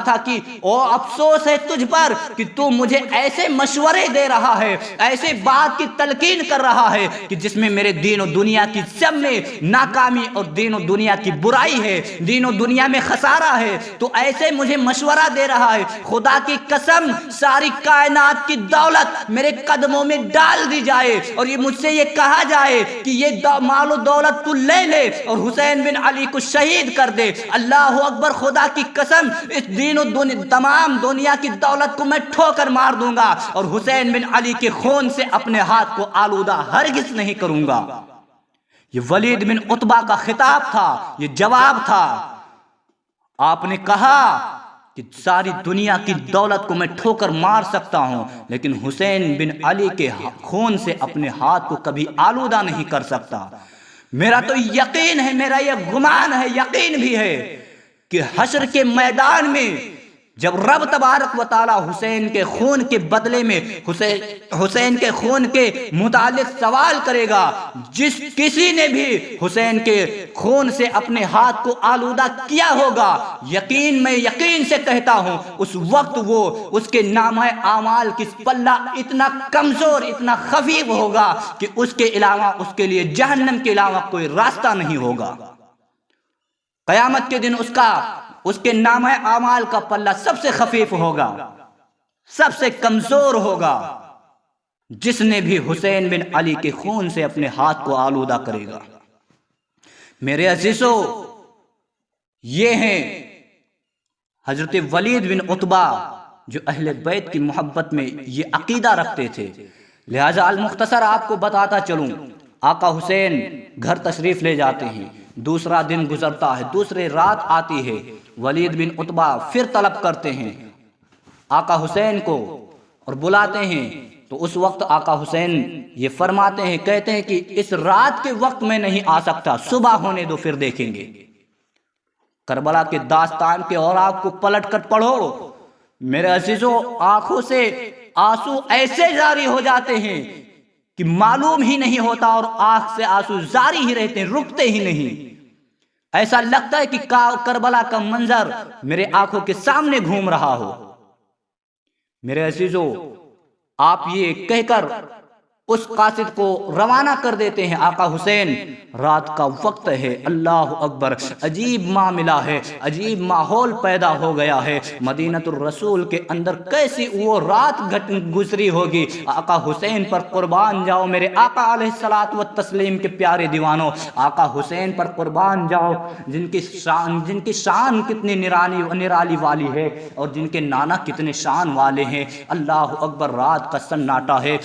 Speaker 1: تھا کہ او افسوس ہے تجھ پر کہ تو مجھے ایسے مشورے دے رہا ہے، ایسے بات کی تلقین کر رہا ہے کہ جس میں میرے دین و دنیا کی سب میں ناکامی اور دین و دنیا کی برائی ہے، دین و دنیا میں خسارہ ہے، تو ایسے مجھے مشورہ دے رہا ہے۔ خدا کی قسم ساری کائنات کی دولت میرے قدموں میں ڈال دی جائے اور یہ مجھ سے یہ کہا جائے کہ یہ مال و دولت تو لے لے اور حسین بن علی کو شہید کر دے، اللہ اکبر، خدا کی قسم اس دین و تمام دنیا کی دولت کو میں ٹھوکر مار دوں گا اور حسین بن علی کے خون سے اپنے ہاتھ کو آلودہ ہرگز نہیں کروں گا۔ یہ ولید بن عتبہ کا خطاب تھا، یہ جواب تھا۔ آپ نے کہا کہ ساری دنیا کی دولت کو میں ٹھوکر مار سکتا ہوں لیکن حسین بن علی کے خون سے اپنے ہاتھ کو کبھی آلودہ نہیں کر سکتا۔ میرا تو یقین ہے، میرا یہ گمان ہے، یقین بھی ہے کہ حشر کے میدان میں جب رب تبارک و تعالی حسین کے خون کے بدلے میں حسین کے خون کے متعلق سوال کرے گا، جس کسی نے بھی حسین کے خون سے اپنے ہاتھ کو آلودہ کیا ہوگا، میں یقین سے کہتا ہوں اس وقت وہ اس کے نامہ اعمال کی پلہ اتنا کمزور، اتنا خفیف ہوگا کہ اس کے علاوہ اس کے لیے جہنم کے علاوہ کوئی راستہ نہیں ہوگا۔ قیامت کے دن اس کے نامہ اعمال کا پلہ سب سے خفیف ہوگا، سب سے کمزور ہوگا، جس نے بھی حسین بن علی کے خون سے اپنے ہاتھ کو آلودہ کرے گا۔ میرے عزیزو، یہ ہیں حضرت ولید بن عتبہ جو اہل بیت کی محبت میں یہ عقیدہ رکھتے تھے۔ لہٰذا المختصر آپ کو بتاتا چلوں، آقا حسین گھر تشریف لے جاتے ہیں، دوسرا دن گزرتا ہے، دوسرے رات آتی ہے، ولید بن عتبہ پھر طلب کرتے ہیں آقا حسین کو اور بلاتے ہیں، تو اس وقت آقا حسین یہ فرماتے ہیں، کہتے ہیں کہ اس رات کے وقت میں نہیں آ سکتا، صبح ہونے دو پھر دیکھیں گے۔ کربلا کے داستان کے اور آپ کو پلٹ کر پڑھو میرے عزیزوں، آنکھوں سے آنسو ایسے جاری ہو جاتے ہیں کہ معلوم ہی نہیں ہوتا، اور آنکھ سے آنسو جاری ہی رہتے ہیں، رکتے ہی نہیں۔ ایسا لگتا ہے کہ کربلا کا منظر میرے آنکھوں کے سامنے گھوم رہا ہو۔ میرے عزیزوں، آپ یہ کہہ کر اس قاصد کو روانہ کر دیتے ہیں، آقا حسین رات کا وقت ہے، اللہ اکبر، عجیب معاملہ ہے، عجیب ماحول پیدا ہو گیا ہے مدینہ الرسول کے اندر۔ کیسی وہ رات گزری ہوگی، آقا حسین پر قربان جاؤ میرے آقا علیہ الصلوۃ والتسلیم کے پیارے دیوانوں، آقا حسین پر قربان جاؤ، جن کی شان کتنی نرالی والی ہے، اور جن کے نانا کتنے شان والے ہیں۔ اللہ اکبر، رات کا سناٹا ہے۔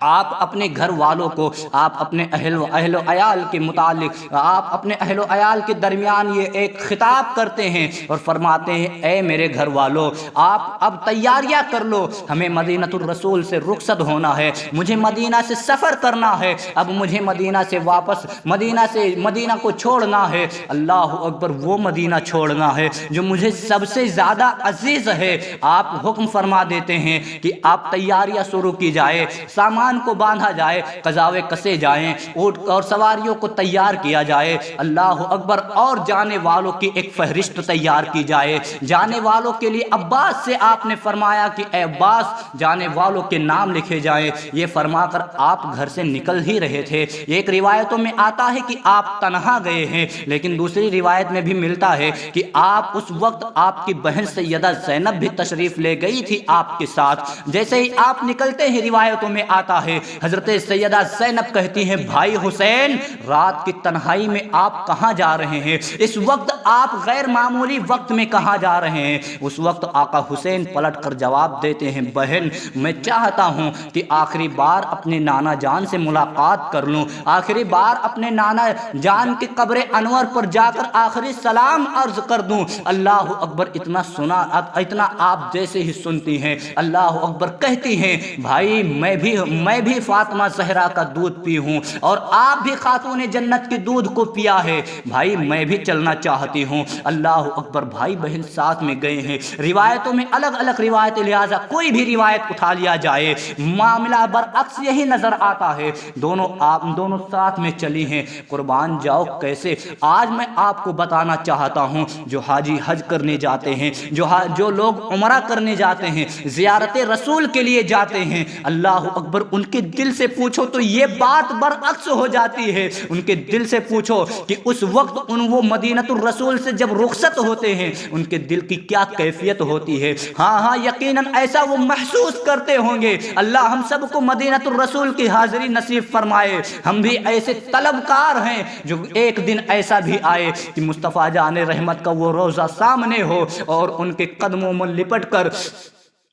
Speaker 1: آپ اپنے گھر والوں کو، آپ اپنے اہل و عیال کے متعلق، آپ اپنے اہل و عیال کے درمیان یہ ایک خطاب کرتے ہیں اور فرماتے ہیں، اے میرے گھر والوں، آپ اب تیاریاں کر لو، ہمیں مدینہ الرسول سے رخصت ہونا ہے، مجھے مدینہ سے سفر کرنا ہے، اب مجھے مدینہ سے واپس مدینہ کو چھوڑنا ہے۔ اللہ اکبر، وہ مدینہ چھوڑنا ہے جو مجھے سب سے زیادہ عزیز ہے۔ آپ حکم فرما دیتے ہیں کہ آپ تیاریاں شروع کی جائے، سامان کو باندھا جائے، قزاوے کسے جائیں، اونٹ اور سواریوں کو تیار کیا جائے، اللہ اکبر، اور جانے والوں کی ایک فہرست تیار کی جائے۔ جانے والوں کے لیے عباس سے آپ نے فرمایا کہ اے عباس، جانے والوں کے نام لکھے جائیں۔ یہ فرما کر آپ گھر سے نکل ہی رہے تھے۔ ایک روایتوں میں آتا ہے کہ آپ تنہا گئے ہیں، لیکن دوسری روایت میں بھی ملتا ہے کہ آپ اس وقت آپ کی بہن سیدہ زینب بھی تشریف لے گئی تھی آپ کے ساتھ۔ جیسے ہی آپ نکلتے ہیں، روایتوں میں آتا ہے حضرت سیدہ زینب کہتی ہیں، بھائی حسین، رات کی تنہائی میں آپ کہاں جا رہے ہیں؟ اس وقت آپ غیر معمولی وقت میں کہاں جا رہے ہیں؟ اس وقت آقا حسین پلٹ کر جواب دیتے ہیں، بہن، میں چاہتا ہوں کہ آخری بار اپنے نانا جان سے ملاقات کر لوں، آخری بار اپنے نانا جان کے قبر انور پر جا کر آخری سلام عرض کر دوں۔ اللہ اکبر، اتنا آپ جیسے ہی سنتی ہیں، اللہ اکبر کہتی ہیں، بھائی میں بھی فاطمہ زہرا کا دودھ پی ہوں، اور آپ بھی خاتون جنت کے دودھ کو پیا ہے، بھائی میں بھی چلنا چاہتی ہوں۔ اللہ اکبر، بھائی بہن ساتھ میں گئے ہیں۔ روایتوں میں الگ الگ روایت، لہٰذا کوئی بھی روایت اٹھا لیا جائے، معاملہ برعکس یہی نظر آتا ہے۔ دونوں ساتھ میں چلی ہیں۔ قربان جاؤ کیسے، آج میں آپ کو بتانا چاہتا ہوں، جو حاجی حج کرنے جاتے ہیں، جو لوگ عمرہ کرنے جاتے ہیں، زیارت رسول کے لیے جاتے ہیں، اللہ اکبر، ان کے دل سے پوچھو تو یہ بات برعکس ہو جاتی ہے۔ ان کے دل سے پوچھو کہ اس وقت وہ مدینہ الرسول سے جب رخصت ہوتے ہیں، ان کے دل کی کیا کیفیت ہوتی ہے۔ ہاں یقیناً ایسا وہ محسوس کرتے ہوں گے۔ اللہ ہم سب کو مدینہ الرسول کی حاضری نصیب فرمائے۔ ہم بھی ایسے طلبکار ہیں جو ایک دن ایسا بھی آئے کہ مصطفیٰ جان رحمت کا وہ روضہ سامنے ہو، اور ان کے قدموں میں لپٹ کر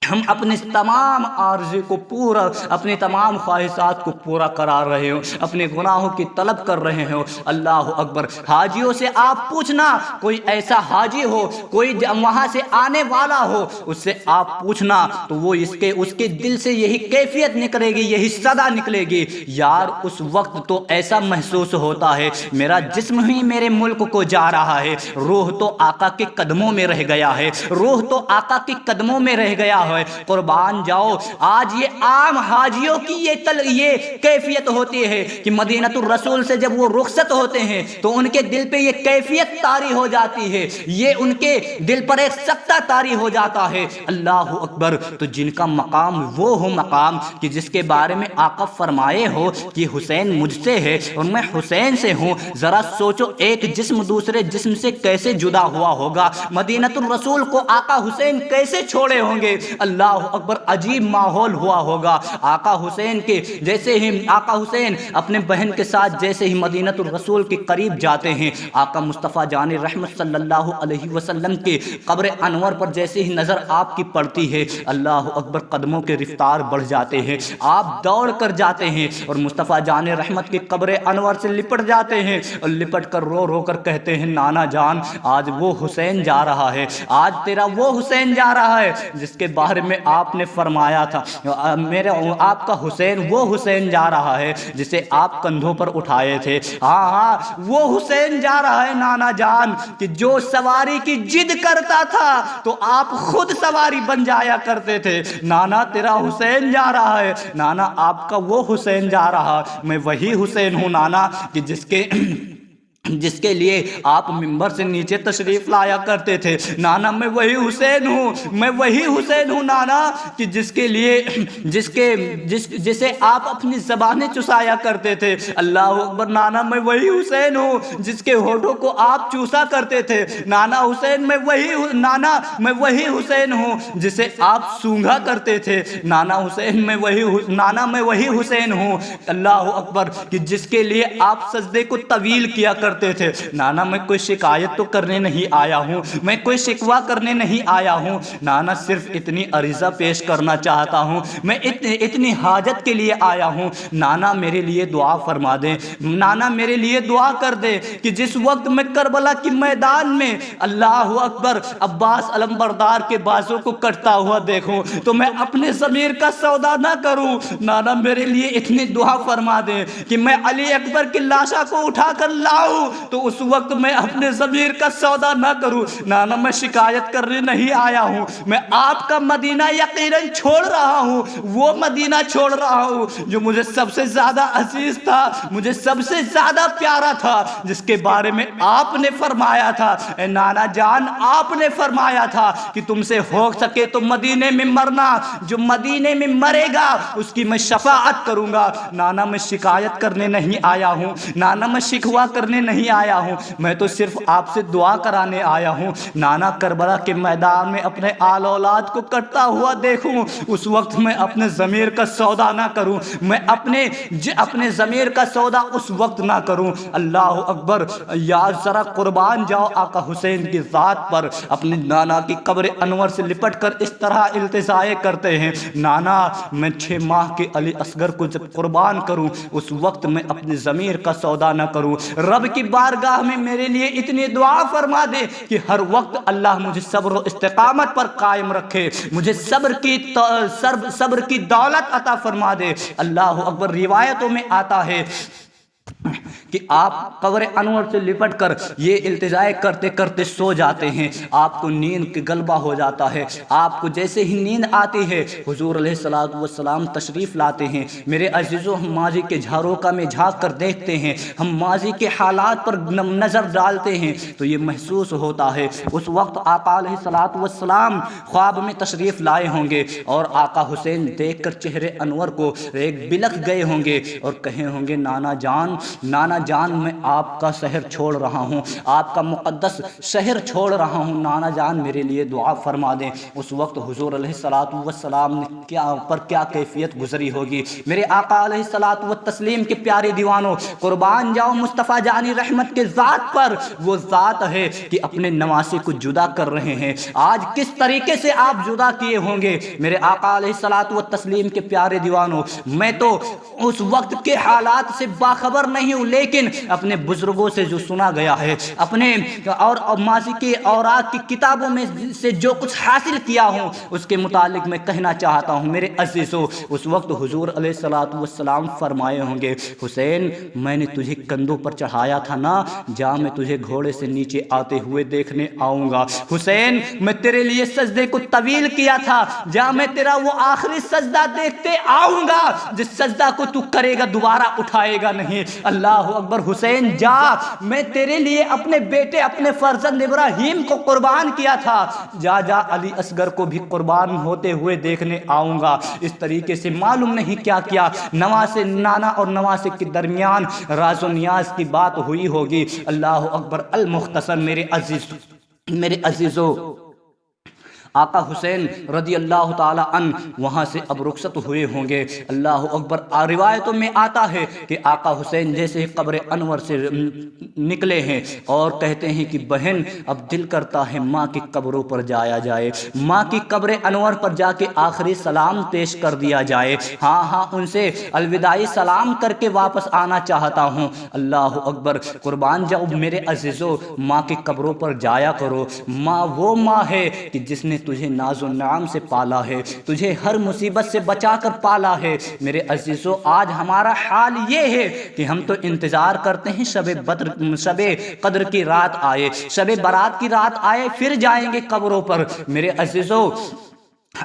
Speaker 1: ہم اپنے تمام عارضے کو پورا، اپنی تمام خواہشات کو پورا کرا رہے ہوں، اپنے گناہوں کی طلب کر رہے ہوں۔ اللہ اکبر، حاجیوں سے آپ پوچھنا، کوئی ایسا حاجی ہو، کوئی وہاں سے آنے والا ہو، اس سے آپ پوچھنا تو وہ اس کے دل سے یہی کیفیت نکلے گی، یہی صدا نکلے گی، یار اس وقت تو ایسا محسوس ہوتا ہے میرا جسم ہی میرے ملک کو جا رہا ہے، روح تو آقا کے قدموں میں رہ گیا ہے، روح تو آقا کے قدموں میں رہ گیا ہے۔ قربان جاؤ، آج یہ عام حاجیوں کی یہ کیفیت ہوتی ہے کہ مدینہ الرسول سے جب وہ رخصت ہوتے ہیں تو ان کے دل پہ یہ کیفیت طاری ہو جاتی ہے، یہ ان کے دل پر ایک سکتہ طاری ہو جاتا ہے۔ اللہ اکبر، تو جن کا مقام وہ ہو مقام کہ جس کے بارے میں آقا فرمائے ہو کہ حسین مجھ سے ہے اور میں حسین سے ہوں، ذرا سوچو ایک جسم دوسرے جسم سے کیسے جدا ہوا ہوگا، مدینہ الرسول کو آقا حسین کیسے چھوڑے ہوں گے۔ اللہ اکبر، عجیب ماحول ہوا ہوگا۔ آقا حسین کے جیسے ہی آقا حسین اپنے بہن کے ساتھ جیسے ہی مدینہ الرسول کے قریب جاتے ہیں، آقا مصطفیٰ جان رحمت صلی اللہ علیہ وسلم کے قبر انور پر جیسے ہی نظر آپ کی پڑتی ہے، اللہ اکبر، قدموں کے رفتار بڑھ جاتے ہیں، آپ دوڑ کر جاتے ہیں اور مصطفیٰ جان رحمت کے قبر انور سے لپٹ جاتے ہیں، اور لپٹ کر رو رو کر کہتے ہیں، نانا جان، آج وہ حسین جا رہا ہے، آج تیرا وہ حسین جا رہا ہے جس کے بارے میں آپ نے فرمایا تھا آپ کا حسین وہ حسین جا رہا ہے جسے آپ کندھوں پر اٹھائے تھے، ہاں ہاں وہ حسین جا رہا ہے نانا جان کہ جو سواری کی جد کرتا تھا تو آپ خود سواری بن جایا کرتے تھے۔ نانا تیرا حسین جا رہا ہے، نانا آپ کا وہ حسین جا رہا، میں وہی حسین ہوں نانا کہ جس کے لیے آپ منبر سے نیچے تشریف لایا کرتے تھے۔ نانا میں وہی حسین ہوں، میں وہی حسین ہوں نانا کہ جسے آپ اپنی زبانیں چسایا کرتے تھے۔ اللہ اکبر نانا میں وہی حسین ہوں جس کے ہونٹوں کو آپ چوسا کرتے تھے۔ نانا حسین میں وہی حسین ہوں جسے آپ سونگھا کرتے تھے۔ نانا میں وہی حسین ہوں اللہ اکبر کہ جس کے لیے آپ سجدے کو طویل کیا کرتے تھے۔ نانا میں کوئی شکایت تو کرنے نہیں آیا ہوں، میں کوئی شکوہ کرنے نہیں آیا ہوں نانا، صرف اتنی عریضہ پیش کرنا چاہتا ہوں، میں اتنی حاجت کے لیے آیا ہوں۔ نانا میرے لیے دعا فرما دیں، نانا میرے لیے دعا کر دے کہ جس وقت میں کربلا کی میدان میں اللہ اکبر عباس علمبردار کے بازوں کو کٹتا ہوا دیکھوں تو میں اپنے ضمیر کا سودا نہ کروں۔ نانا میرے لیے اتنی دعا فرما دیں کہ میں علی اکبر کی لاشا کو اٹھا کر لاؤں تو اس وقت میں اپنے ضمیر کا سودا نہ کروں۔ نانا میں شکایت کرنے نہیں آیا ہوں، میں آپ کا مدینہ یقیناً چھوڑ رہا ہوں، وہ مدینہ چھوڑ رہا ہوں جو مجھے سب سے زیادہ عزیز تھا، مجھے سب سے زیادہ پیارا تھا، جس کے بارے میں آپ نے فرمایا تھا، اے نانا جان آپ نے فرمایا تھا کہ تم سے ہو سکے تو مدینے میں مرنا، جو مدینے میں مرے گا اس کی میں شفاعت کروں گا۔ نانا میں شکایت کرنے نہیں آیا ہوں، نانا میں شکوہ کرنے نہیں آیا ہوں، میں تو صرف آپ سے دعا کرانے آیا ہوں۔ نانا کربلا کے میدان میں اپنے آل اولاد کو کٹتا ہوا دیکھوں اس وقت میں اپنے ضمیر کا سودا نہ کروں، میں اپنے ضمیر کا سودا اس وقت نہ کروں۔ اللہ اکبر، یار ذرا قربان جاؤ آقا حسین کی ذات پر۔ اپنے نانا کی قبر انور سے لپٹ کر اس طرح التجائے کرتے ہیں، نانا میں 6 ماہ کے علی اصغر کو جب قربان کروں اس وقت میں اپنے ضمیر کا سودا نہ کروں۔ رب کی بارگاہ میں میرے لیے اتنی دعا فرما دے کہ ہر وقت اللہ مجھے صبر و استقامت پر قائم رکھے، مجھے صبر کی دولت عطا فرما دے۔ اللہ اکبر، روایتوں میں آتا ہے کہ آپ قبر انور سے لپٹ کر یہ التجائے کرتے کرتے سو جاتے ہیں، آپ کو نیند کی غلبہ ہو جاتا ہے، آپ کو جیسے ہی نیند آتی ہے حضور علیہ السلام تشریف لاتے ہیں۔ میرے عزیزوں، ہم ماضی کے جھروکا میں جھانک کر دیکھتے ہیں، ہم ماضی کے حالات پر نظر ڈالتے ہیں تو یہ محسوس ہوتا ہے اس وقت آقا علیہ السلام خواب میں تشریف لائے ہوں گے اور آقا حسین دیکھ کر چہرے انور کو ایک بلک گئے ہوں گے اور کہے ہوں گے نانا جان میں آپ کا شہر چھوڑ رہا ہوں، آپ کا مقدس شہر چھوڑ رہا ہوں، نانا جان میرے لیے دعا فرما دیں۔ اس وقت حضور علیہ السلام نے کیا کیفیت گزری ہوگی۔ میرے آقا علیہ السلام کے پیارے دیوانوں، قربان جاؤ مصطفیٰ جانی رحمت کے ذات پر، وہ ذات ہے کہ اپنے نواسے کو جدا کر رہے ہیں۔ آج کس طریقے سے آپ جدا کیے ہوں گے میرے آقا علیہ السلام کے پیارے دیوانوں، میں تو اس وقت کے حالات سے باخبر نہیں ہوں، لیکن اپنے بزرگوں سے جو سنا گیا ہے، اپنے اور ماضی کے اوراق کی کتابوں میں سے جو کچھ حاصل کیا ہوں اس کے متعلق میں کہنا چاہتا ہوں میرے عزیزوں۔ اس وقت حضور علیہ السلام فرمائے ہوں گے حسین میں نے تجھے کندھوں پر چڑھایا تھا نا، جا میں تجھے گھوڑے سے نیچے آتے ہوئے دیکھنے آؤں گا۔ حسین میں تیرے لیے سجدے کو طویل کیا تھا، جا میں تیرا وہ آخری سجدہ دیکھتے آؤں گا جس سجدہ کو تو کرے گا دوبارہ اٹھائے گا نہیں۔ اللہ اکبر، حسین جا میں تیرے لیے اپنے بیٹے اپنے فرزند ابراہیم کو قربان کیا تھا، جا علی اصغر کو بھی قربان ہوتے ہوئے دیکھنے آؤں گا۔ اس طریقے سے معلوم نہیں کیا کیا نواسے نانا اور نواسے کے درمیان راز و نیاز کی بات ہوئی ہوگی۔ اللہ اکبر، المختصر میرے عزیزو، آقا حسین رضی اللہ تعالی عنہ وہاں سے اب رخصت ہوئے ہوں گے۔ اللہ اکبر، روایتوں میں آتا ہے کہ آقا حسین جیسے ہی قبر انور سے نکلے ہیں اور کہتے ہیں کہ بہن اب دل کرتا ہے ماں کی قبروں پر جایا جائے، ماں کی قبر انور پر جا کے آخری سلام پیش کر دیا جائے، ہاں ان سے الوداعی سلام کر کے واپس آنا چاہتا ہوں۔ اللہ اکبر، قربان جاؤ میرے عزیزو، ماں کی قبروں پر جایا کرو۔ ماں وہ ماں ہے کہ جس نے تجھے ناز و نعم سے پالا ہے، تجھے ہر مصیبت سے بچا کر پالا ہے۔ میرے عزیزو، آج ہمارا حال یہ ہے کہ ہم تو انتظار کرتے ہیں شب قدر کی رات آئے، شب برات کی رات آئے، پھر جائیں گے قبروں پر۔ میرے عزیزو،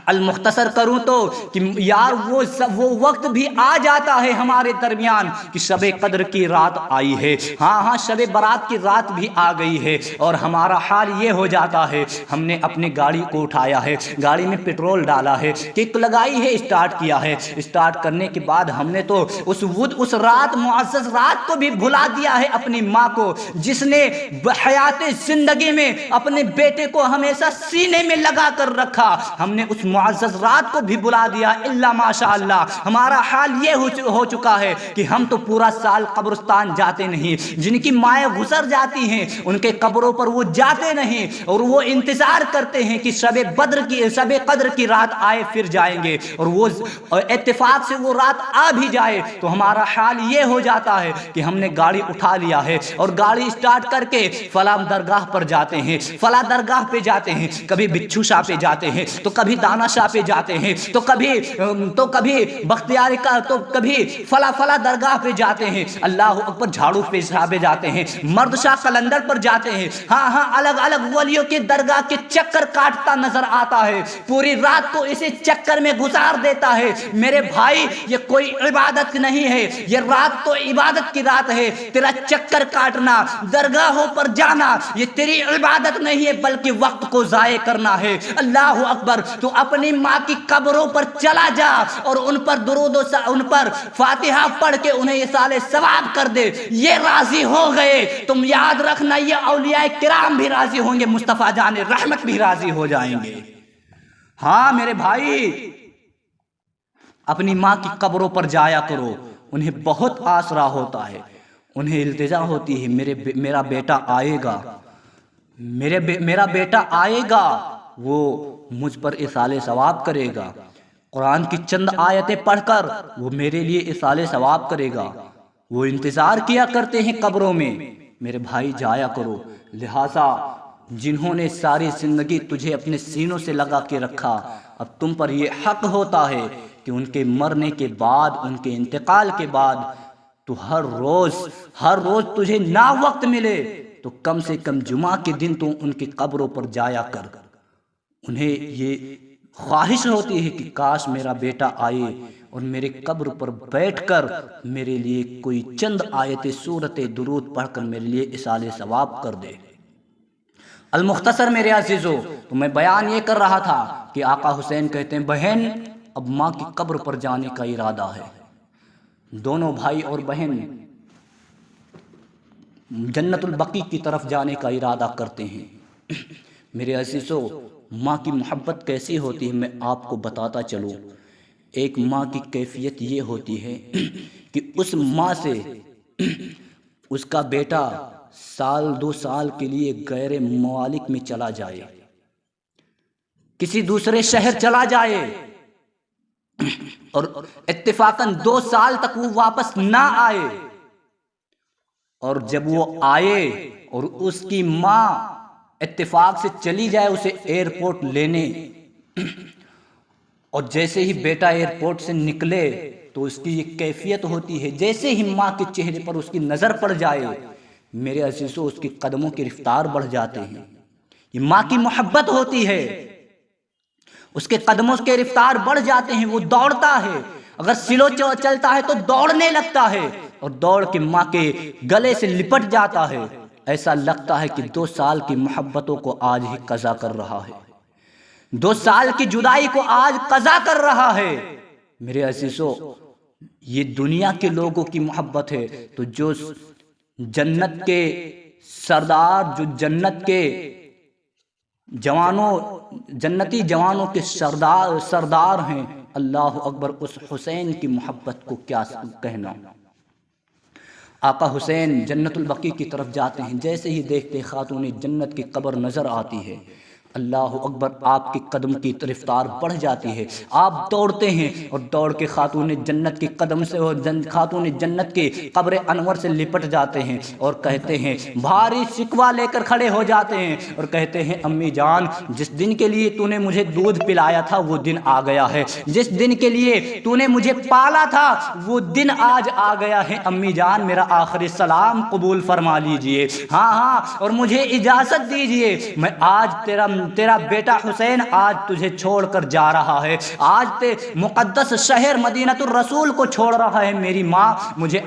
Speaker 1: المختصر کروں تو کہ یار وہ وقت بھی آ جاتا ہے ہمارے درمیان کہ شب قدر کی رات آئی ہے، ہاں شب برات کی رات بھی آ گئی ہے، اور ہمارا حال یہ ہو جاتا ہے ہم نے اپنی گاڑی کو اٹھایا ہے، گاڑی میں پیٹرول ڈالا ہے، کک لگائی ہے، اسٹارٹ کیا ہے، اسٹارٹ کرنے کے بعد ہم نے تو اس رات، معزز رات کو بھی بھلا دیا ہے اپنی ماں کو، جس نے حیات زندگی میں اپنے بیٹے کو ہمیشہ سینے میں لگا کر رکھا، ہم نے اس معزز رات کو بھی بلا دیا۔ الا ماشاء اللہ ہمارا حال یہ ہو چکا ہے کہ ہم تو پورا سال قبرستان جاتے نہیں، جن کی مائیں گزر جاتی ہیں ان کے قبروں پر وہ جاتے نہیں، اور وہ انتظار کرتے ہیں کہ شب قدر کی رات آئے پھر جائیں گے، اور وہ اتفاق سے وہ رات آ بھی جائے تو ہمارا حال یہ ہو جاتا ہے کہ ہم نے گاڑی اٹھا لیا ہے اور گاڑی اسٹارٹ کر کے فلاں درگاہ پر جاتے ہیں، فلاں درگاہ پہ جاتے ہیں، کبھی بچھو شاہ پہ جاتے ہیں، تو کبھی دانا شاہ پہ جاتے ہیں، تو کبھی بختیاری کا، تو کبھی فلاں درگاہ پہ جاتے ہیں، اللہ اکبر، جھاڑو پہ شاہ پہ جاتے ہیں، مرد شاہ قلندر پر جاتے ہیں، ہاں الگ الگ ولیوں کے درگاہ کے چکر کاٹتا نظر آتا ہے، پوری رات کو اسی چکر میں گزار دیتا ہے۔ میرے بھائی، یہ کوئی عبادت نہیں ہے، یہ رات تو عبادت کی رات ہے، تیرا چکر کاٹنا، درگاہوں پر جانا، یہ تیری عبادت نہیں ہے بلکہ وقت کو ضائع کرنا ہے۔ اللہ اکبر، تو اپنی ماں کی قبروں پر چلا جا اور ان پر درود و ان پر فاتحہ پڑھ کے انہیں ایصال ثواب کر دے، یہ راضی ہو گئے، تم یاد رکھنا یہ اولیاء کرام بھی راضی ہوں گے، مصطفیٰ جان رحمت بھی راضی ہو جائیں گے۔ ہاں میرے بھائی، اپنی ماں کی قبروں پر جایا کرو، انہیں بہت آسرا ہوتا ہے، انہیں التجا ہوتی ہے میرا بیٹا آئے گا، میرا بیٹا آئے گا، وہ مجھ پر ایصال ثواب کرے گا، قرآن کی چند آیتیں پڑھ کر وہ میرے لیے ایصال ثواب کرے گا، وہ انتظار کیا کرتے ہیں قبروں میں۔ میرے بھائی جایا کرو، لہٰذا جنہوں نے ساری زندگی تجھے اپنے سینوں سے لگا کے رکھا، اب تم پر یہ حق ہوتا ہے کہ ان کے مرنے کے بعد، ان کے انتقال کے بعد تو ہر روز تجھے نا وقت ملے تو کم سے کم جمعہ کے دن تو ان کی قبروں پر جایا کر۔ انہیں یہ خواہش ہوتی ہے کہ کاش میرا بیٹا آئے اور میرے قبر پر بیٹھ کر میرے لیے کوئی چند آیتیں، سورتیں، درود پڑھ کر میرے لیے ایصال ثواب کر دے۔ المختصر میرے عزیزو، تو میں بیان یہ کر رہا تھا کہ آقا حسین کہتے ہیں بہن اب ماں کی قبر پر جانے کا ارادہ ہے، دونوں بھائی اور بہن جنت البقیع کی طرف جانے کا ارادہ کرتے ہیں۔ میرے عزیزو، ماں کی محبت کیسی ہوتی ہے میں آپ کو بتاتا چلوں۔ ایک ماں کی کیفیت یہ ہوتی ہے کہ اس ماں سے اس کا بیٹا سال 2 سال کے لیے غیر ممالک میں چلا جائے، کسی دوسرے شہر چلا جائے اور اتفاقاً 2 سال تک وہ واپس نہ آئے، اور جب وہ آئے اور اس کی ماں اتفاق سے چلی جائے اسے ایئرپورٹ لینے، اور جیسے ہی بیٹا ایئرپورٹ سے نکلے تو اس کی یہ کیفیت ہوتی ہے، جیسے ہی ماں کے چہرے پر اس کی نظر پڑ جائے میرے عزیزو اس کی قدموں کی رفتار بڑھ جاتے ہیں۔ یہ ماں کی محبت ہوتی ہے، اس کے قدموں کے رفتار بڑھ جاتے ہیں، وہ دوڑتا ہے، اگر سلو چلتا ہے تو دوڑنے لگتا ہے اور دوڑ کے ماں کے گلے سے لپٹ جاتا ہے، ایسا لگتا ہے کہ 2 سال کی محبتوں کو آج ہی قضا کر رہا ہے، 2 سال کی جدائی کو آج قضا کر رہا ہے۔ میرے عزیزو، یہ دنیا کے لوگوں کی محبت ہے، تو جو جنت کے سردار، جو جنت کے جنتی جوانوں کے سردار ہیں، اللہ اکبر، اس حسین کی محبت کو کیا کہنا۔ آقا حسین جنت البقیع کی طرف جاتے ہیں، جیسے ہی دیکھتے خاتون جنت کی قبر نظر آتی ہے، اللہ اکبر، آپ کی قدم کی رفتار بڑھ جاتی ہے، آپ دوڑتے ہیں اور دوڑ کے خاتون جنت کی قدم سے اور خاتون جنت کی قبر انور سے لپٹ جاتے ہیں اور کہتے ہیں، بھاری شکوہ لے کر کھڑے ہو جاتے ہیں اور کہتے ہیں، امی جان جس دن کے لیے تو نے مجھے دودھ پلایا تھا وہ دن آ گیا ہے، جس دن کے لیے تو نے مجھے پالا تھا وہ دن آج آ گیا ہے، امی جان میرا آخری سلام قبول فرما لیجئے، ہاں اور مجھے اجازت دیجئے، میں آج تیرا بیٹا حسین آج تجھے چھوڑ کر جا رہا ہے، آج مقدس شہر مدینہ الرسول کو چھوڑ رہا ہے، میری ماں مجھے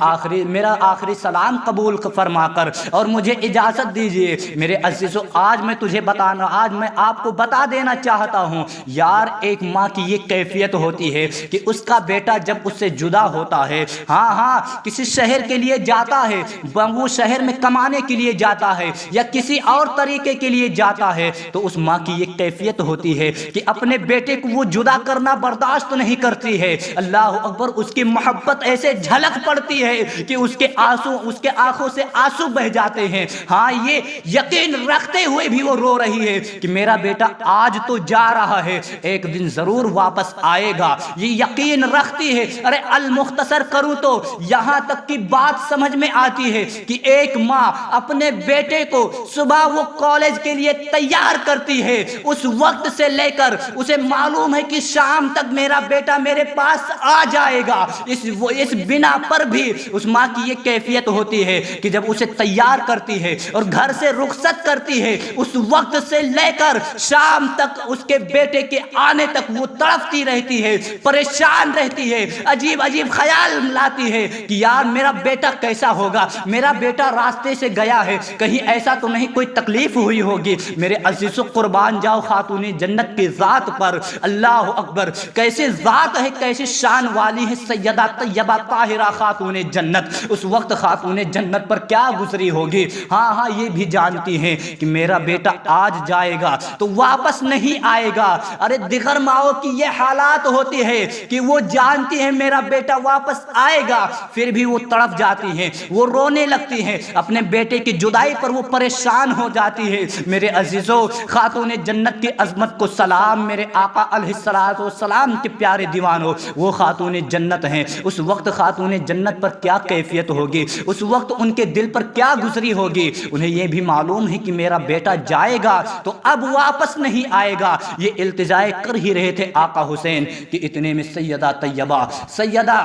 Speaker 1: میرا آخری سلام قبول فرما کر اور مجھے اجازت دیجئے۔ میرے عزیزو، آج میں آپ کو بتا دینا چاہتا ہوں، یار ایک ماں کی یہ کیفیت ہوتی ہے کہ اس کا بیٹا جب اس سے جدا ہوتا ہے، ہاں کسی شہر کے لیے جاتا ہے، وہ شہر میں کمانے کے لیے جاتا ہے یا کسی اور طریقے کے لیے جاتا ہے، تو اس ماں کی یہ کیفیت ہوتی ہے کہ اپنے بیٹے کو وہ جدا کرنا برداشت نہیں کرتی ہے، اللہ اکبر، اس کی محبت ایسے جھلک پڑتی ہے کہ اس کے آنکھوں سے آنسو بہ جاتے ہیں، ہاں یہ یقین رکھتے ہوئے بھی وہ رو رہی ہے کہ میرا بیٹا آج تو جا رہا ہے، ایک دن ضرور واپس آئے گا، یہ یقین رکھتی ہے۔ ارے المختصر کروں تو یہاں تک کی بات سمجھ میں آتی ہے کہ ایک ماں اپنے بیٹے کو صبح وہ کالج کے لیے تیار کرتی ہے، اس وقت سے لے کر اسے معلوم ہے کہ شام تک میرا بیٹا میرے پاس آ جائے گا، اس بنا پر بھی اس ماں کی یہ کیفیت ہوتی ہے کہ جب اسے تیار کرتی ہے اور گھر سے رخصت کرتی ہے، اس وقت سے لے کر شام تک اس کے بیٹے کے آنے تک وہ تڑپتی رہتی ہے، پریشان رہتی ہے، عجیب خیال لاتی ہے کہ یار میرا بیٹا کیسا ہوگا، میرا بیٹا راستے سے گیا ہے، کہیں ایسا تو نہیں کوئی تکلیف ہوئی ہوگی۔ میرے عزیزو، قربان جاؤ خاتون جنت کی ذات پر، اللہ اکبر، کیسے ذات ہے، کیسے شان والی ہے سیدہ طیبہ طاہرہ خاتون جنت، اس وقت خاتون جنت پر کیا گزری ہوگی، ہاں یہ بھی جانتی ہیں کہ میرا بیٹا آج جائے گا تو واپس نہیں آئے گا۔ ارے دیگر ماؤں کی یہ حالات ہوتی ہے کہ وہ جانتی ہیں میرا بیٹا واپس آئے گا، پھر بھی وہ تڑپ جاتی ہیں، وہ رونے لگتی ہیں، اپنے بیٹے کی جدائی پر وہ پریشان ہو جاتی ہے۔ میرے عزیزو، خاتون جنت کی عظمت کو سلام، میرے آقا علیہ السلام کے پیارے دیوانوں، وہ خاتون جنت ہیں، اس وقت خاتون جنت پر کیا کیفیت ہوگی، اس وقت ان کے دل پر کیا گزری ہوگی، انہیں یہ بھی معلوم ہے کہ میرا بیٹا جائے گا تو اب واپس نہیں آئے گا، یہ التجائے کر ہی رہے تھے آقا حسین کہ اتنے میں سیدہ طیبہ، سیدہ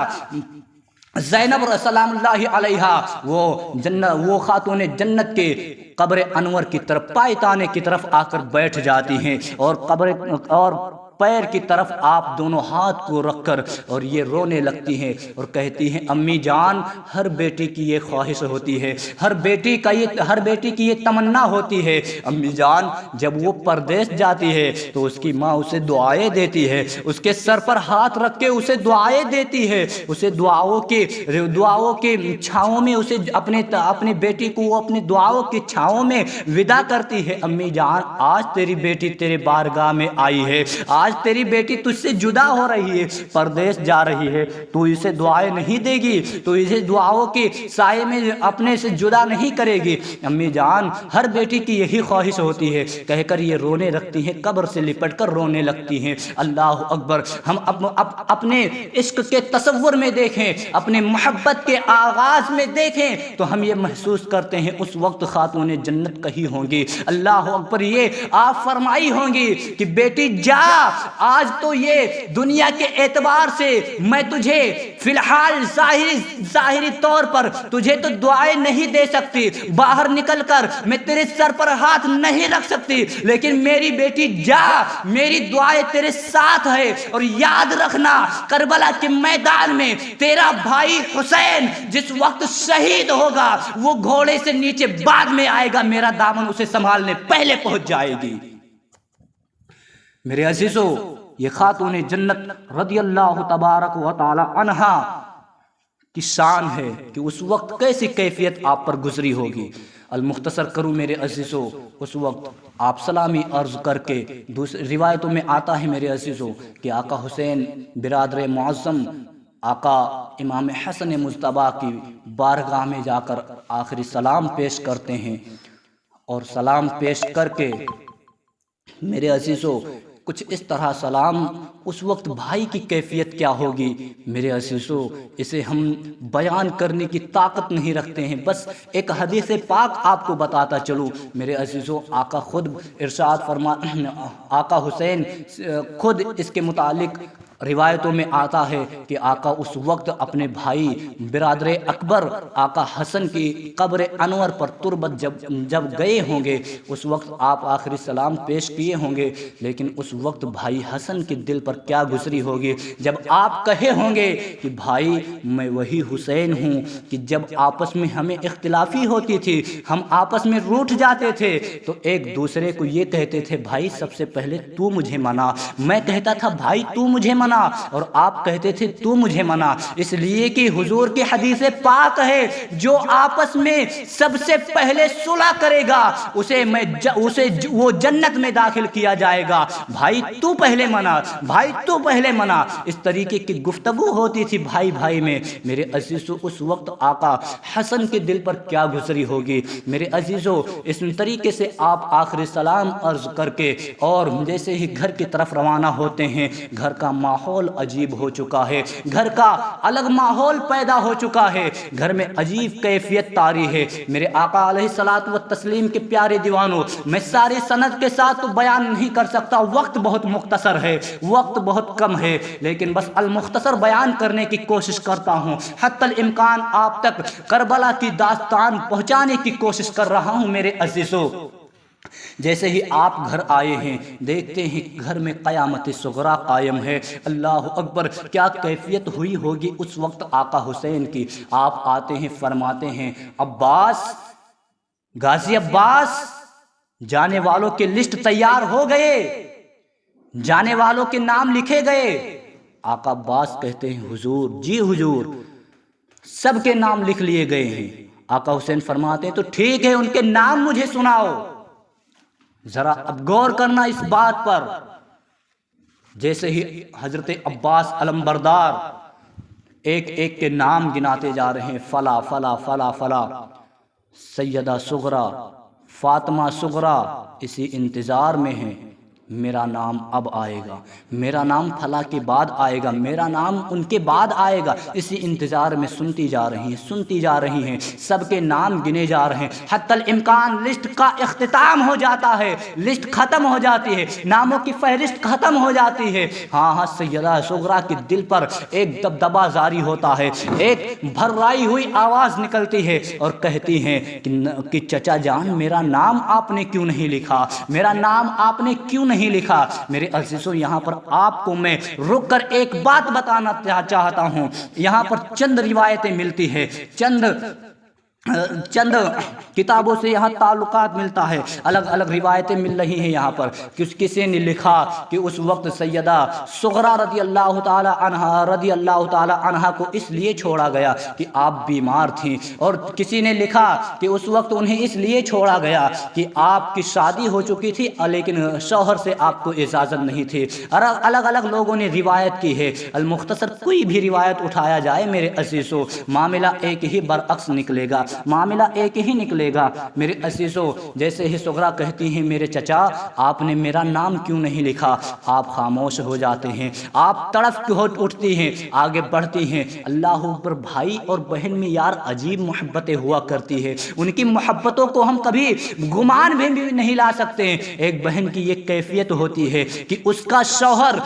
Speaker 1: زینب سلام اللہ علیہا، وہ خاتون جنت کے قبر انور کی طرف، پایتانے کی طرف آ کر بیٹھ جاتی ہیں اور پیر کی طرف آپ دونوں ہاتھ کو رکھ کر اور یہ رونے لگتی ہیں اور کہتی ہیں، امی جان ہر بیٹی کی یہ خواہش ہوتی ہے، ہر بیٹی کی یہ تمنا ہوتی ہے، امی جان جب وہ پردیس جاتی ہے تو اس کی ماں اسے دعائیں دیتی ہے، اس کے سر پر ہاتھ رکھ کے اسے دعائیں دیتی ہے، اسے دعاؤں کے چھاؤں میں اسے اپنے بیٹی کو وہ اپنی دعاؤں کی چھاؤں میں ودا کرتی ہے۔ امی جان آج تیری بیٹی تیرے بارگاہ میں آئی ہے، آج تیری بیٹی تجھ سے جدا ہو رہی ہے، پردیس جا رہی ہے، تو اسے دعائیں نہیں دے گی، تو اسے دعاؤں کے سائے میں اپنے سے جدا نہیں کرے گی؟ امی جان ہر بیٹی کی یہی خواہش ہوتی ہے، کہہ کر یہ رونے لگتی ہیں، قبر سے لپٹ کر رونے لگتی ہیں۔ اللہ اکبر، ہم اپنے عشق کے تصور میں دیکھیں، اپنے محبت کے آغاز میں دیکھیں تو ہم یہ محسوس کرتے ہیں اس وقت خاتون جنت کہی ہوں گی، اللہ اکبر، یہ آپ فرمائی ہوں گی کہ بیٹی جا، آج تو یہ دنیا کے اعتبار سے میں تجھے فی الحال ظاہری طور پر تجھے تو دعائیں نہیں دے سکتی، باہر نکل کر میں تیرے سر پر ہاتھ نہیں رکھ سکتی، لیکن میری بیٹی جا، میری دعائیں تیرے ساتھ ہے، اور یاد رکھنا کربلا کے میدان میں تیرا بھائی حسین جس وقت شہید ہوگا وہ گھوڑے سے نیچے بعد میں آئے گا، میرا دامن اسے سنبھالنے پہلے پہنچ جائے گی۔ میرے عزیزو، یہ خاتون جنت رضی اللہ تبارک و تعالی عنہا کی شان ہے کہ اس وقت کیسی کیفیت آپ پر گزری ہوگی۔ المختصر کروں میرے عزیزو، اس وقت آپ سلامی عرض کر کے، دوسری روایتوں میں آتا ہے میرے عزیزو کہ آقا حسین برادر معظم آقا امام حسن مجتبیٰ کی بارگاہ میں جا کر آخری سلام پیش کرتے ہیں، اور سلام پیش کر کے میرے عزیزو کچھ اس طرح سلام، اس وقت بھائی کی کیفیت کیا ہوگی میرے عزیزو، اسے ہم بیان کرنے کی طاقت نہیں رکھتے ہیں۔ بس ایک حدیث پاک آپ کو بتاتا چلوں میرے عزیزو، آقا خود ارشاد آقا حسین خود اس کے متعلق روایتوں میں آتا ہے کہ آقا اس وقت اپنے بھائی برادر اکبر آقا حسن کی قبر انور پر تربت جب گئے ہوں گے، اس وقت آپ آخری سلام پیش کیے ہوں گے، لیکن اس وقت بھائی حسن کے دل پر کیا گزری ہوگی جب آپ کہے ہوں گے کہ بھائی میں وہی حسین ہوں کہ جب آپس میں ہمیں اختلافی ہوتی تھی، ہم آپس میں روٹھ جاتے تھے تو ایک دوسرے کو یہ کہتے تھے بھائی سب سے پہلے تو مجھے منا، میں کہتا تھا بھائی تو مجھے منا، اور آپ کہتے تھے تو مجھے منا، اس لیے کہ حضور کی حدیث پاک ہے جو آپس میں سب سے پہلے صلح کرے گا اسے وہ جنت میں داخل کیا جائے گا، بھائی تو پہلے منا، بھائی تو پہلے منا۔ اس طریقے کی گفتگو ہوتی تھی بھائی بھائی میں میرے عزیزو، اس وقت آقا حسن کے دل پر کیا گزری ہوگی میرے عزیزو۔ اس طریقے سے آپ آخری سلام عرض کر کے اور جیسے ہی گھر کی طرف روانہ ہوتے ہیں، گھر کا ماحول عجیب ہو چکا ہے، گھر کا الگ ماحول پیدا ہو چکا ہے، گھر میں عجیب کیفیت طاری ہے میرے آقا علیہ الصلوۃ والتسلیم کے پیارے دیوانوں۔ میں ساری سند کے ساتھ تو بیان نہیں کر سکتا، وقت بہت مختصر ہے، وقت بہت کم ہے، لیکن بس المختصر بیان کرنے کی کوشش کرتا ہوں، حتی الامکان آپ تک کربلا کی داستان پہنچانے کی کوشش کر رہا ہوں میرے عزیزو۔ جیسے ہی آپ گھر آئے ہیں دیکھتے ہیں گھر میں قیامت صغریٰ قائم ہے، اللہ اکبر، کیا کیفیت ہوئی ہوگی اس وقت آقا حسین کی۔ آپ آتے ہیں فرماتے ہیں عباس، غازی عباس، جانے والوں کے لسٹ تیار ہو گئے، جانے والوں کے نام لکھے گئے۔ آقا عباس کہتے ہیں حضور، جی حضور، سب کے نام لکھ لیے گئے ہیں۔ آقا حسین فرماتے ہیں تو ٹھیک ہے، ان کے نام مجھے سناؤ، ذرا اب غور کرنا اس بات پر۔ جیسے ہی حضرت عباس علمبردار ایک ایک کے نام گناتے جا رہے ہیں، فلا فلا فلا فلا، سیدہ صغریٰ، فاطمہ صغریٰ اسی انتظار میں ہیں، میرا نام اب آئے گا، میرا نام فلاں کے بعد آئے گا، میرا نام ان کے بعد آئے گا، اسی انتظار میں سنتی جا رہی ہیں، سنتی جا رہی ہیں، سب کے نام گنے جا رہے ہیں، حتی الامکان لسٹ کا اختتام ہو جاتا ہے، لسٹ ختم ہو جاتی ہے، ناموں کی فہرست ختم ہو جاتی ہے۔ ہاں سیدہ صغریٰ کے دل پر ایک دبدبہ جاری ہوتا ہے، ایک بھررائی ہوئی آواز نکلتی ہے اور کہتی ہیں کہ چچا جان میرا نام آپ نے کیوں نہیں لکھا، میرا نام آپ نے کیوں نہیں لکھا۔ میرے عزیزوں یہاں پر آپ کو میں رک کر ایک بات بتانا چاہتا ہوں، یہاں پر چند روایتیں ملتی ہیں، چند کتابوں سے یہاں تعلقات ملتا ہے، الگ الگ روایتیں مل رہی ہیں یہاں پر۔ کسی نے لکھا کہ اس وقت سیدہ صغریٰ رضی اللہ تعالی عنہا کو اس لیے چھوڑا گیا کہ آپ بیمار تھیں، اور کسی نے لکھا کہ اس وقت انہیں اس لیے چھوڑا گیا کہ آپ کی شادی ہو چکی تھی لیکن شوہر سے آپ کو اجازت نہیں تھی۔ الگ الگ لوگوں نے روایت کی ہے، المختصر کوئی بھی روایت اٹھایا جائے میرے عزیزو معاملہ ایک ہی برعکس نکلے گا، معاملہ ایک ہی نکلے گا میرے عزیزو۔ جیسے ہی صغریٰ کہتی ہیں میرے چچا آپ نے میرا نام کیوں نہیں لکھا، آپ خاموش ہو جاتے ہیں، آپ تڑپ کے اٹھتی ہیں، آگے بڑھتی ہیں۔ اللہ اکبر، بھائی اور بہن میں یار عجیب محبتیں ہوا کرتی ہے، ان کی محبتوں کو ہم کبھی گمان بھی نہیں لا سکتے ہیں۔ ایک بہن کی یہ کیفیت ہوتی ہے کہ اس کا شوہر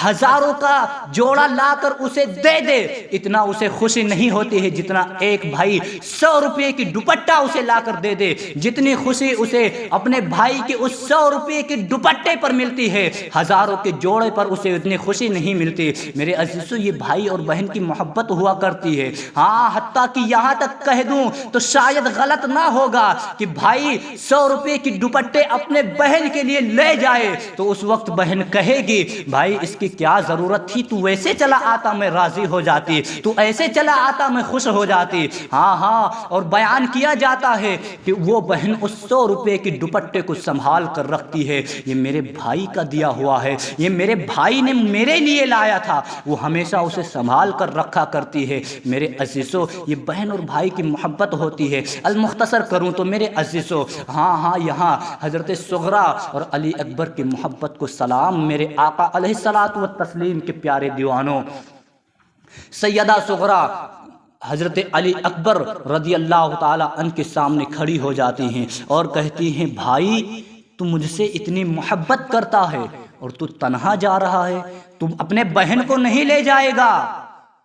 Speaker 1: ہزاروں کا جوڑا لا کر اسے دے دے، اتنا اسے خوشی نہیں ہوتی ہے جتنا ایک بھائی 100 روپے کی دوپٹہ اسے لا کر دے دے، جتنی خوشی اسے اپنے بھائی کے اس 100 روپے کے دوپٹے پر ملتی ہے، ہزاروں کے جوڑے پر اسے اتنی خوشی نہیں ملتی میرے عزیزو۔ یہ بھائی اور بہن کی محبت ہوا کرتی ہے۔ ہاں حتیٰ کہ یہاں تک کہہ دوں تو شاید غلط نہ ہوگا کہ بھائی 100 روپے کی دوپٹے اپنے بہن کے لیے لے جائے تو اس وقت بہن کہے گی بھائی اس کی کیا ضرورت تھی، تو ویسے چلا آتا میں راضی ہو جاتی، تو ایسے چلا آتا میں خوش ہو جاتی۔ ہاں اور اور بیان کیا جاتا ہے کہ وہ بہن اس 100 روپے کی دوپٹے کو سنبھال کر رکھتی ہے، یہ میرے بھائی کا دیا ہوا ہے، یہ میرے بھائی نے میرے لیے لایا تھا، وہ ہمیشہ اسے سنبھال کر رکھا کرتی ہے۔ میرے عزیزو، یہ بہن اور بھائی کی محبت ہوتی ہے۔ المختصر کروں تو میرے عزیزو، ہاں یہاں حضرت صغرا اور علی اکبر کی محبت کو سلام میرے آقا علیہ الصلوۃ والتسلیم کے پیارے دیوانوں۔ سیدہ صغرا حضرت علی اکبر رضی اللہ تعالی عنہ کے سامنے کھڑی ہو جاتی ہیں اور کہتی ہیں، بھائی تو مجھ سے اتنی محبت کرتا ہے اور تو تنہا جا رہا ہے، تم اپنے بہن کو نہیں لے جائے گا؟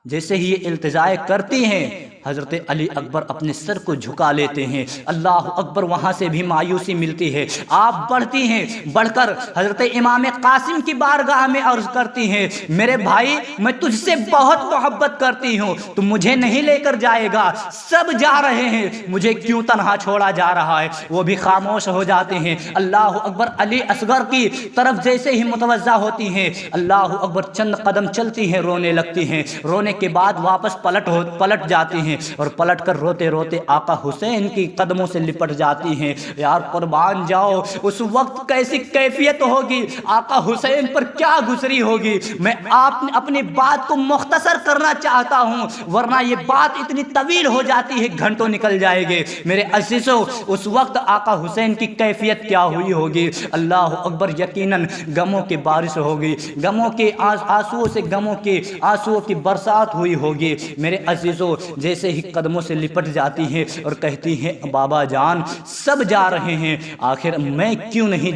Speaker 1: جیسے ہی یہ التجا کرتی ہیں، حضرت علی اکبر اپنے سر کو جھکا لیتے ہیں۔ اللہ اکبر، وہاں سے بھی مایوسی ملتی ہے۔ آپ بڑھتی ہیں، بڑھ کر حضرت امام قاسم کی بارگاہ میں عرض کرتی ہیں، میرے بھائی میں تجھ سے بہت محبت کرتی ہوں، تو مجھے نہیں لے کر جائے گا؟ سب جا رہے ہیں، مجھے کیوں تنہا چھوڑا جا رہا ہے؟ وہ بھی خاموش ہو جاتے ہیں۔ اللہ اکبر، علی اصغر کی طرف جیسے ہی متوجہ ہوتی ہیں، اللہ اکبر چند قدم چلتی ہیں، رونے لگتی ہیں، رونے کے بعد واپس پلٹ جاتی ہیں اور پلٹ کر روتے روتے آقا حسین کی قدموں سے لپٹ جاتی ہیں۔ یار قربان جاؤ، اس وقت کیسی کیفیت ہوگی، آقا حسین پر کیا گزری ہوگی۔ میں اپنی بات کو مختصر کرنا چاہتا ہوں، ورنہ یہ بات اتنی طویل ہو جاتی ہے، گھنٹوں نکل جائے گے۔ میرے عزیزو، اس وقت آقا حسین کی کیفیت کیا ہوئی ہوگی؟ اللہ اکبر، یقیناً غموں کی بارش ہوگی، غموں کے آنسوؤں سے غموں کے آنسوؤں کی برسات ہوئی ہوگی۔ میرے عزیزو، جیسے ہی قدموں سے لپٹ جاتی ہیں اور کہتی ہیں، بابا جان سب جا رہے ہیں، آخر میں کیوں نہیں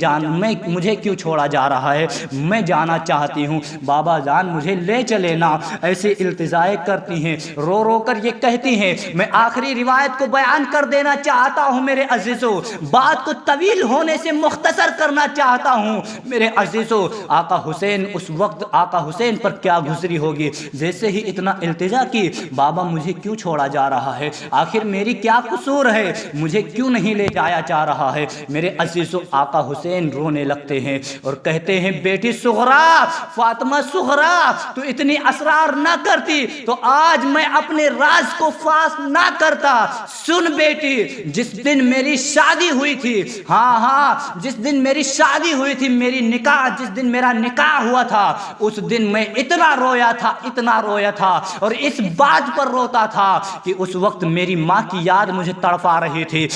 Speaker 1: مجھے کیوں چھوڑا جا رہا ہے؟ میں جانا چاہتی ہوں، بابا جان مجھے لے چلے نا۔ ایسے التجائے کرتی ہیں، رو رو کر یہ کہتی ہیں۔ میں آخری روایت کو بیان کر دینا چاہتا ہوں میرے عزیزو، بات کو طویل ہونے سے مختصر کرنا چاہتا ہوں میرے عزیزو۔ آقا حسین، اس وقت آقا حسین پر کیا گزری ہوگی؟ جیسے ہی اتنا التجا کی، بابا مجھے کیوں چھوڑا جا رہا ہے؟ آخر میری کیا قصور ہے؟ مجھے کیوں نہیں لے جایا جا رہا ہے؟ میرے عزیزو، آقا حسین رونے لگتے ہیں اور کہتے ہیں، بیٹی صغرا، فاطمہ صغرا، تو اتنی اسرار نہ کرتی تو آج میں اپنے راز کو فاش نہ کرتا۔ سن بیٹی، جس دن میری شادی ہوئی تھی، ہاں جس دن میری شادی ہوئی تھی، جس دن میرا نکاح ہوا تھا، اس دن میں اتنا رویا تھا اور اس بات پر روتا تھا کہ اس وقت میری ماں کی یاد مجھے تڑپا رہی تھی۔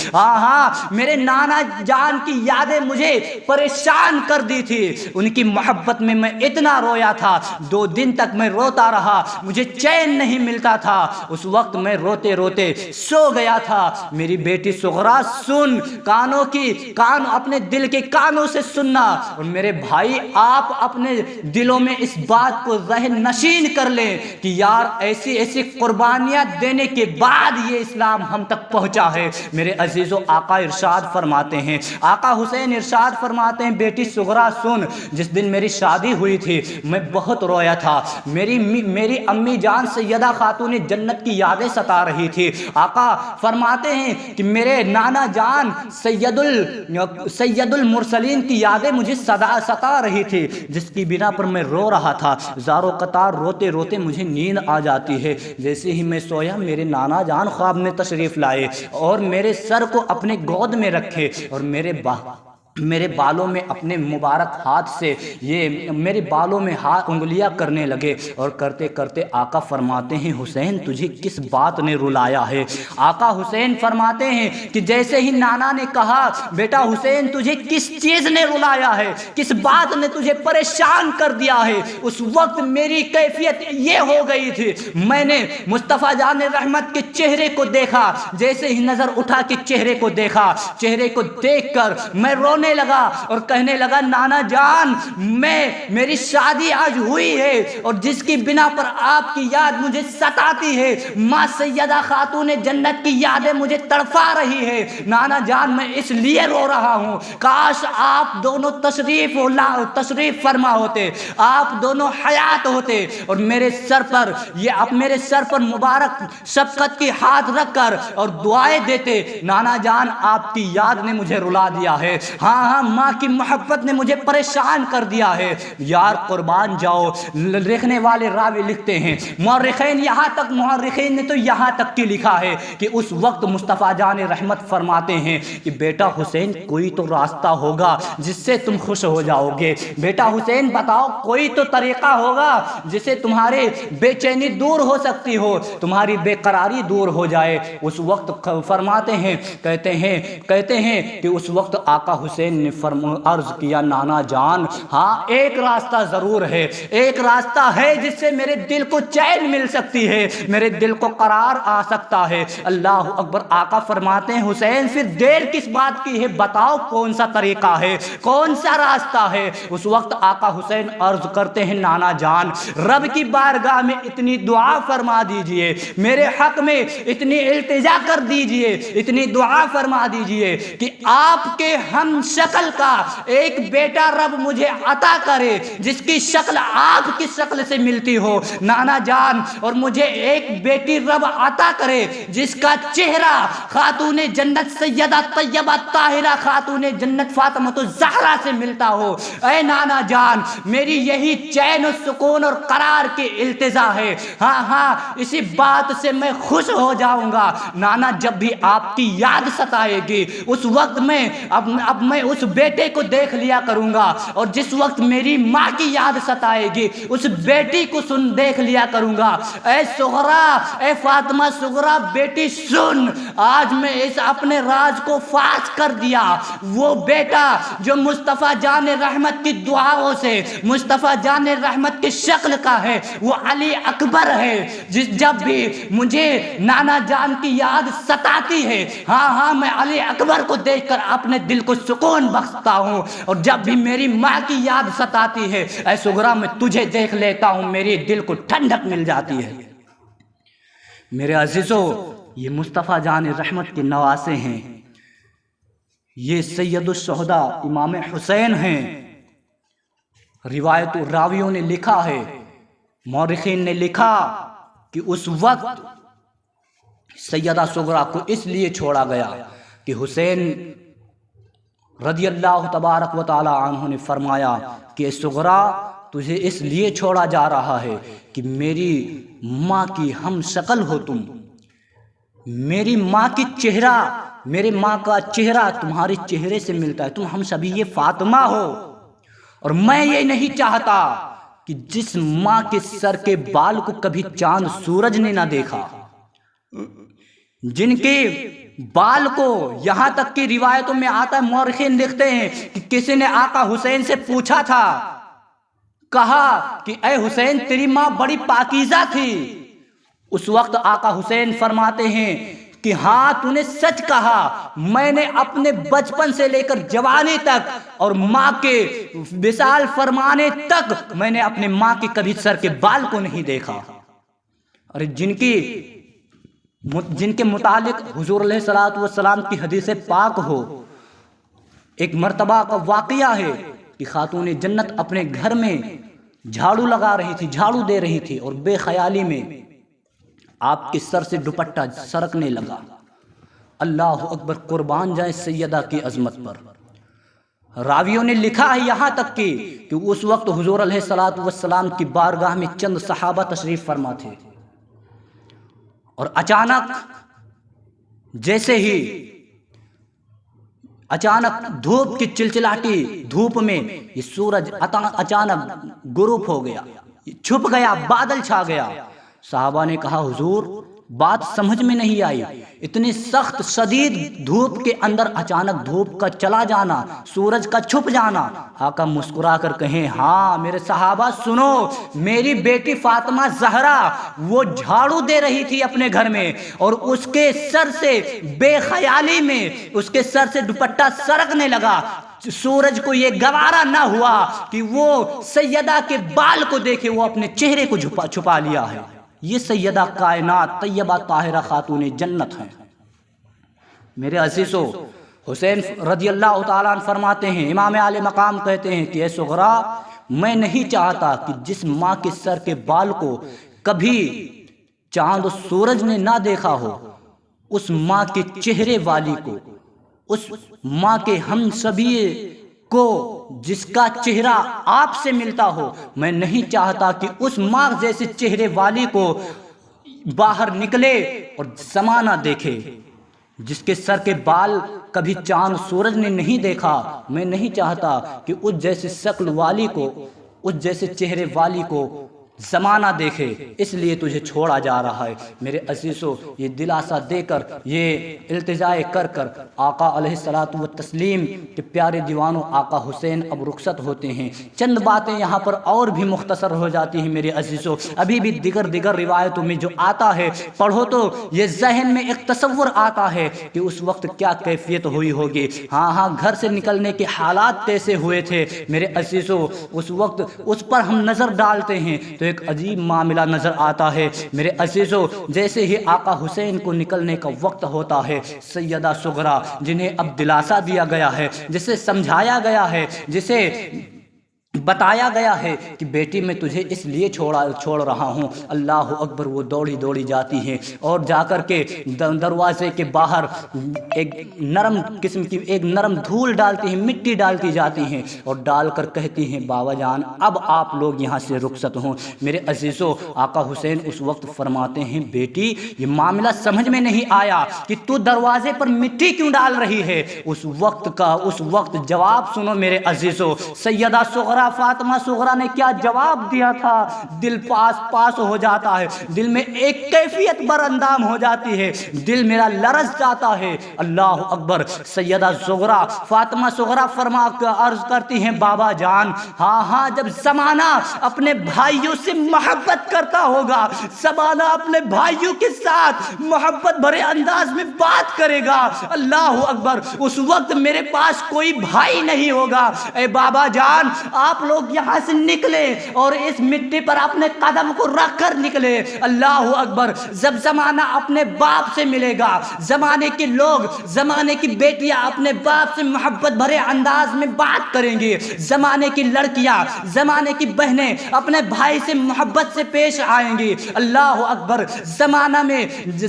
Speaker 1: میرے نانا جان کی یادیں مجھے پریشان کر دی تھی، ان کی محبت میں میں اتنا رویا تھا، 2 دن تک میں روتا رہا، مجھے چین نہیں ملتا تھا۔ اس وقت میں روتے روتے سو گیا تھا۔ میری بیٹی صغرا، سن، اپنے دل کے کانوں سے سننا، اور میرے بھائی آپ اپنے دلوں میں اس بات کو ذہن نشین کر لیں کہ یار ایسی قربانیاں دینے کے بعد یہ اسلام ہم تک پہنچا ہے۔ میرے عزیزو، آقا ارشاد فرماتے ہیں، آقا حسین ارشاد فرماتے ہیں، بیٹی صغرا سن، جس دن میری شادی ہوئی تھی میں بہت رویا تھا، میری امی جان سیدہ خاتون جنت کی یادیں ستا رہی تھی۔ آقا فرماتے ہیں کہ میرے نانا جان سید المرسلین کی یادیں مجھے ستا رہی تھی، جس کی بنا پر میں رو رہا تھا۔ زارو قطار روتے روتے مجھے نیند آ جاتی ہے۔ جیسے ہی میں سویا، میرے نانا جان خواب میں تشریف لائے اور میرے سر کو اپنے گود میں رکھے اور میرے بالوں میں اپنے مبارک ہاتھ سے میرے بالوں میں انگلیاں کرنے لگے، اور کرتے کرتے آقا فرماتے ہیں، حسین تجھے کس بات نے رلایا ہے؟ آقا حسین فرماتے ہیں کہ جیسے ہی نانا نے کہا، بیٹا حسین تجھے کس چیز نے رلایا ہے، کس بات نے تجھے پریشان کر دیا ہے، اس وقت میری کیفیت یہ ہو گئی تھی، میں نے مصطفیٰ جان رحمت کے چہرے کو دیکھا، جیسے ہی نظر اٹھا کے چہرے کو دیکھا، چہرے کو دیکھ کر میں رونے لگا اور کہنے لگا، نانا جان میری شادی آج ہوئی ہے اور جس کی بنا پر آپ کی یاد مجھے ستاتی ہے، ماں سیدہ خاتون جنت کی یادیں مجھے تڑپا رہی ہے، نانا جان میں اس لیے رو رہا ہوں، کاش آپ دونوں تشریف فرما ہوتے، آپ دونوں حیات ہوتے اور میرے سر پر مبارک شفقت کی ہاتھ رکھ کر اور دعائیں دیتے، نانا جان آپ کی یاد نے مجھے رلا دیا ہے۔ ہاں ہاں ماں کی محبت نے مجھے پریشان کر دیا ہے۔ یار قربان جاؤ، لکھنے والے راوی لکھتے ہیں، مورخین نے تو یہاں تک کی لکھا ہے کہ اس وقت مصطفیٰ جان رحمت فرماتے ہیں کہ بیٹا حسین کوئی تو راستہ ہوگا جس سے تم خوش ہو جاؤ گے، بیٹا حسین بتاؤ کوئی تو طریقہ ہوگا جس سے تمہارے بے چینی دور ہو سکتی ہو، تمہاری بے قراری دور ہو جائے۔ اس وقت فرماتے ہیں کہتے ہیں کہ اس وقت آقا حسین نے عرض کیا نانا جان ہاں ایک راستہ ضرور ہے، ایک راستہ ہے جس سے میرے دل کو چین مل سکتی ہے، میرے دل کو قرار آ سکتا ہے۔ اللہ اکبر۔ آقا فرماتے ہیں حسین پھر دیر کس بات کی ہے، بتاؤ کون سا طریقہ ہے، کون سا راستہ ہے۔ اس وقت آقا حسین عرض کرتے ہیں نانا جان رب کی بارگاہ میں اتنی دعا فرما دیجئے، میرے حق میں اتنی التجا کر دیجئے، اتنی دعا فرما دیجئے کہ آپ کے ہم شکل کا ایک بیٹا رب مجھے عطا کرے جس کی شکل آپ کی شکل سے ملتی ہو نانا جان، اور مجھے ایک بیٹی رب عطا کرے جس کا چہرہ خاتون جنت سیدہ طیبہ طاہرہ خاتون جنت فاطمہ الزہرا سے ملتا ہو۔ اے نانا جان میری یہی چین و سکون اور قرار کی التجا ہے، ہاں اسی بات سے میں خوش ہو جاؤں گا نانا جب بھی آپ کی یاد ستائے گی اس وقت میں اب میں اس بیٹے کو دیکھ لیا کروں گا، اور جس وقت میری ماں کی یاد ستائے گی اس بیٹی کو دیکھ لیا کروں گا۔ اے صغرا، اے فاطمہ صغرا بیٹی سن، آج میں اس اپنے راز کو فاش کر دیا، وہ بیٹا جو مصطفیٰ جان رحمت کی دعاؤں سے مصطفیٰ جان رحمت کی شکل کا ہے وہ علی اکبر ہے، جب بھی مجھے نانا جان کی یاد ستاتی ہے ہاں میں علی اکبر کو دیکھ کر اپنے دل کو سکون بخشتا ہوں، اور جب بھی میری ماں کی یاد ستاتی ہے اے صغرا میں تجھے دیکھ لیتا ہوں میرے دل کو ٹھنڈک مل جاتی ہے۔ میرے عزیزو یہ مصطفیٰ جان رحمت کے نواسے ہیں، یہ سید الشہداء امام حسین ہیں۔ روایت راویوں نے لکھا ہے، مورخین نے لکھا کہ اس وقت سیدہ صغرا کو اس لیے چھوڑا گیا کہ حسین رضی اللہ تبارک و تعالی عنہ نے فرمایا کہ صغرا تجھے اس لیے چھوڑا جا رہا ہے کہ میری ماں کی ہم شکل ہو تم، میری ماں کی چہرہ، میرے ماں کا چہرہ تمہارے چہرے سے ملتا ہے، تم ہم سبھی یہ فاطمہ ہو، اور میں یہ نہیں چاہتا کہ جس ماں کے سر کے بال کو کبھی چاند سورج نے نہ دیکھا، جن کے بال کو یہاں تک کی روایتوں میں آتا ہے، مورخین لکھتے ہیں کہ کسی نے آقا حسین سے پوچھا تھا، کہا کہ اے حسین تیری ماں بڑی پاکیزہ تھی، اس وقت آقا حسین فرماتے ہیں کہ ہاں تو نے سچ کہا، میں نے اپنے بچپن سے لے کر جوانی تک اور ماں کے وصال فرمانے تک میں نے اپنے ماں کے کبھی سر کے بال کو نہیں دیکھا۔ اور جن کے متعلق حضور علیہ السلام کی حدیث پاک ہو، ایک مرتبہ کا واقعہ ہے کہ خاتون جنت اپنے گھر میں جھاڑو لگا رہی تھی، جھاڑو دے رہی تھی، اور بے خیالی میں آپ کے سر سے دوپٹہ سرکنے لگا۔ اللہ اکبر، قربان جائیں سیدہ کی عظمت پر۔ راویوں نے لکھا ہے یہاں تک کہ اس وقت حضور علیہ السلام کی بارگاہ میں چند صحابہ تشریف فرما تھے، اور اچانک جیسے ہی اچانک دھوپ کی چلچلاتی دھوپ میں یہ سورج اچانک غروب ہو گیا، چھپ گیا، بادل چھا گیا۔ صحابہ نے کہا حضور بات سمجھ میں نہیں آئی، اتنی سخت شدید دھوپ کے اندر اچانک دھوپ کا چلا جانا، سورج کا چھپ جانا۔ آقا مسکرا کر کہیں ہاں میرے صحابہ سنو، میری بیٹی فاطمہ زہرا وہ جھاڑو دے رہی تھی اپنے گھر میں، اور اس کے سر سے بے خیالی میں اس کے سر سے دوپٹہ سرکنے لگا، سورج کو یہ گوارا نہ ہوا کہ وہ سیدہ کے بال کو دیکھے، وہ اپنے چہرے کو چھپا لیا ہے۔ یہ سیدہ کائنات طیبہ طاہرہ خاتون جنت ہیں۔ میرے عزیزو حسین رضی اللہ تعالیٰ عنہ فرماتے ہیں، امام عالی مقام کہتے ہیں کہ اے صغرا میں نہیں چاہتا کہ جس ماں کے سر کے بال کو کبھی چاند و سورج نے نہ دیکھا ہو، اس ماں کے چہرے والی کو اس ماں کے ہم سبھی کو جس کا چہرہ آپ سے ملتا ہو، میں نہیں چاہتا کہ اس ماں جیسے چہرے والی کو باہر نکلے اور زمانہ دیکھے، جس کے سر کے بال کبھی چاند سورج نے نہیں دیکھا۔ میں نہیں چاہتا کہ اس جیسی شکل والی کو، اس جیسے چہرے والی کو زمانہ دیکھے، اس لیے تجھے چھوڑا جا رہا ہے۔ میرے عزیزو، یہ دلاسا دے کر، یہ التجا کر کر آقا علیہ الصلوۃ والتسلیم کے پیارے دیوانوں آقا حسین اب رخصت ہوتے ہیں۔ چند باتیں یہاں پر اور بھی مختصر ہو جاتی ہیں میرے عزیزو، ابھی بھی دیگر روایتوں میں جو آتا ہے پڑھو تو یہ ذہن میں ایک تصور آتا ہے کہ اس وقت کیا کیفیت ہوئی ہوگی۔ ہاں گھر سے نکلنے کے حالات کیسے ہوئے تھے میرے عزیزو، اس وقت اس پر ہم نظر ڈالتے ہیں تو ایک عجیب معاملہ نظر آتا ہے میرے عزیزو۔ جیسے ہی آقا حسین کو نکلنے کا وقت ہوتا ہے، سیدہ صغرا جنہیں اب دلاسا دیا گیا ہے، جسے سمجھایا گیا ہے، جسے بتایا گیا ہے کہ بیٹی میں تجھے اس لیے چھوڑ رہا ہوں، اللہ اکبر، وہ دوڑی جاتی ہیں اور جا کر کے دروازے کے باہر ایک نرم قسم کی ایک نرم دھول ڈالتی ہیں، مٹی ڈالتی جاتی ہیں اور ڈال کر کہتی ہیں بابا جان اب آپ لوگ یہاں سے رخصت ہوں۔ میرے عزیزو، آقا حسین اس وقت فرماتے ہیں بیٹی یہ معاملہ سمجھ میں نہیں آیا کہ تو دروازے پر مٹی کیوں ڈال رہی ہے۔ اس وقت جواب سنو میرے عزیزو، سیدہ صغرا فاطمہ صغرا نے کیا جواب دیا تھا، دل پاس ہو جاتا ہے، دل میں ایک کیفیت براندام ہو جاتی ہے، دل میرا لرز جاتا ہے۔ اللہ اکبر، سیدہ صغرا فاطمہ صغرا فرما کر عرض کرتی ہیں بابا جان ہاں جب زمانہ اپنے بھائیوں سے محبت کرتا ہوگا، زمانہ اپنے بھائیوں کے ساتھ محبت بھرے انداز میں بات کرے گا، اللہ اکبر، اس وقت میرے پاس کوئی بھائی نہیں ہوگا۔ اے بابا جان آپ لوگ یہاں سے نکلے اور اس مٹی پر اپنے قدم کو رکھ کر نکلے، اللہ اکبر۔ جب زمانہ اپنے باپ سے ملے گا، زمانے کے لوگ، زمانے کی بیٹیاں اپنے باپ سے محبت بھرے انداز میں بات کریں گی، زمانے کی لڑکیاں، زمانے کی بہنیں اپنے بھائی سے محبت سے پیش آئیں گی، اللہ اکبر۔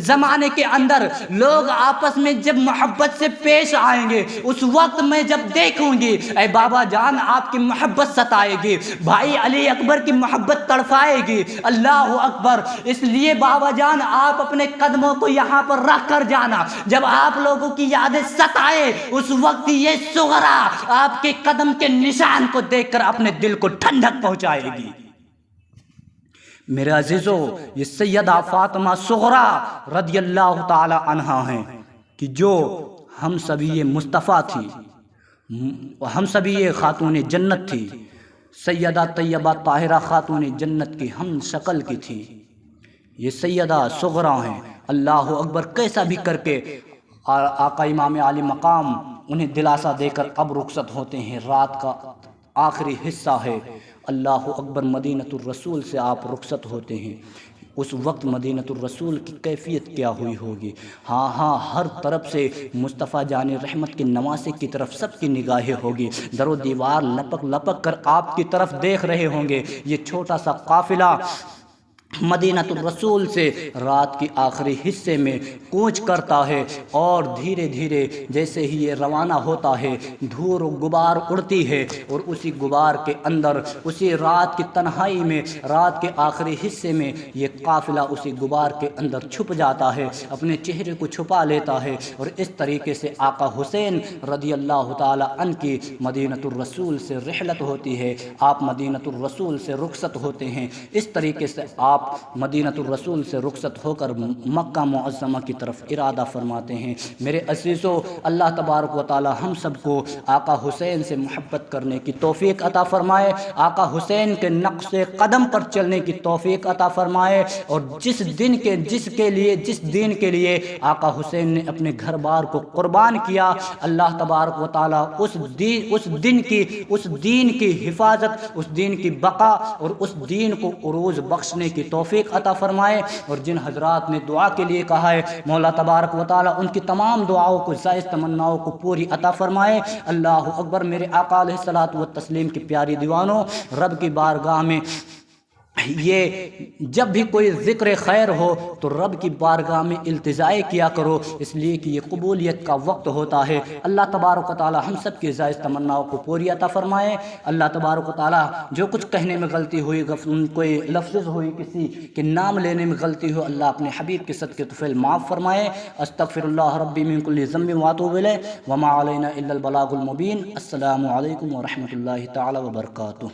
Speaker 1: زمانے کے اندر لوگ آپس میں جب محبت سے پیش آئیں گے، اس وقت میں جب دیکھوں گی اے بابا جان آپ کی محبت ستائے گی، بھائی علی اکبر کی محبت تڑفائے گی، اللہ اکبر۔ اس لیے بابا جان آپ اپنے قدموں کو یہاں پر رکھ کر جانا، جب آپ لوگوں کی یادیں ستائے اس وقت یہ صغرا آپ کے قدم کے نشان کو دیکھ کر اپنے دل کو ٹھنڈک پہنچائے گی۔ میرے عزیزو، یہ سیدہ فاطمہ صغرا رضی اللہ تعالی عنہا ہیں کہ جو ہم سبھی یہ مصطفیٰ تھی، ہم سبھی یہ خاتون جنت تھی، سیدہ طیبہ طاہرہ خاتون جنت کی ہم شکل کی تھی، یہ سیدہ صغرا ہیں، اللہ اکبر۔ کیسا بھی کر کے آقا امام علی مقام انہیں دلاسا دے کر اب رخصت ہوتے ہیں، رات کا آخری حصہ ہے، اللہ اکبر۔ مدینۃ الرسول سے آپ رخصت ہوتے ہیں، اس وقت مدینۃ الرسول کی کیفیت کیا ہوئی ہوگی۔ ہاں ہر طرف سے مصطفیٰ جان رحمت کے نواسے کی طرف سب کی نگاہیں ہوگی، در و دیوار لپک کر آپ کی طرف دیکھ رہے ہوں گے۔ یہ چھوٹا سا قافلہ مدینۃ الرسول سے رات کی آخری حصے میں کوچ کرتا ہے اور دھیرے دھیرے جیسے ہی یہ روانہ ہوتا ہے دھور و غبار اڑتی ہے اور اسی غبار کے اندر، اسی رات کی تنہائی میں، رات کے آخری حصے میں یہ قافلہ اسی غبار کے اندر چھپ جاتا ہے، اپنے چہرے کو چھپا لیتا ہے، اور اس طریقے سے آقا حسین رضی اللہ تعالی عنہ کی مدینۃ الرسول سے رحلت ہوتی ہے، آپ مدینۃ الرسول سے رخصت ہوتے ہیں۔ اس طریقے سے آپ مدینۃ الرسول سے رخصت ہو کر مکہ معظمہ کی طرف ارادہ فرماتے ہیں۔ میرے عزیزو، اللہ تبارک و تعالی ہم سب کو آقا حسین سے محبت کرنے کی توفیق عطا فرمائے، آقا حسین کے نقش قدم پر چلنے کی توفیق عطا فرمائے، اور جس دین کے لیے آقا حسین نے اپنے گھر بار کو قربان کیا، اللہ تبارک و تعالی اس دین کی حفاظت، اس دین کی بقا اور اس دین کو عروج بخشنے کی توفیق عطا فرمائے۔ اور جن حضرات نے دعا کے لیے کہا ہے، مولا تبارک و تعالی ان کی تمام دعاؤں کو، جائز تمناؤں کو پوری عطا فرمائے۔ اللہ اکبر۔ میرے آقا علیہ الصلوۃ والتسلیم کی پیاری دیوانوں، رب کی بارگاہ میں یہ جب بھی کوئی ذکر خیر ہو تو رب کی بارگاہ میں التجائے کیا کرو، اس لیے کہ یہ قبولیت کا وقت ہوتا ہے۔ اللہ تبارک و تعالی ہم سب کی جائز تمناؤں کو پوری عطا فرمائے۔ اللہ تبارک و تعالی جو کچھ کہنے میں غلطی ہوئی، کوئی لفظ ہوئی، کسی کے نام لینے میں غلطی ہو، اللہ اپنے حبیب کے صدقے طفیل معاف فرمائے۔ استغفر اللہ ربی من کل ذنب واتوب الیہ وما علینا الا البلاغ المبین۔ السلام علیکم ورحمۃ اللہ تعالی وبرکاتہ۔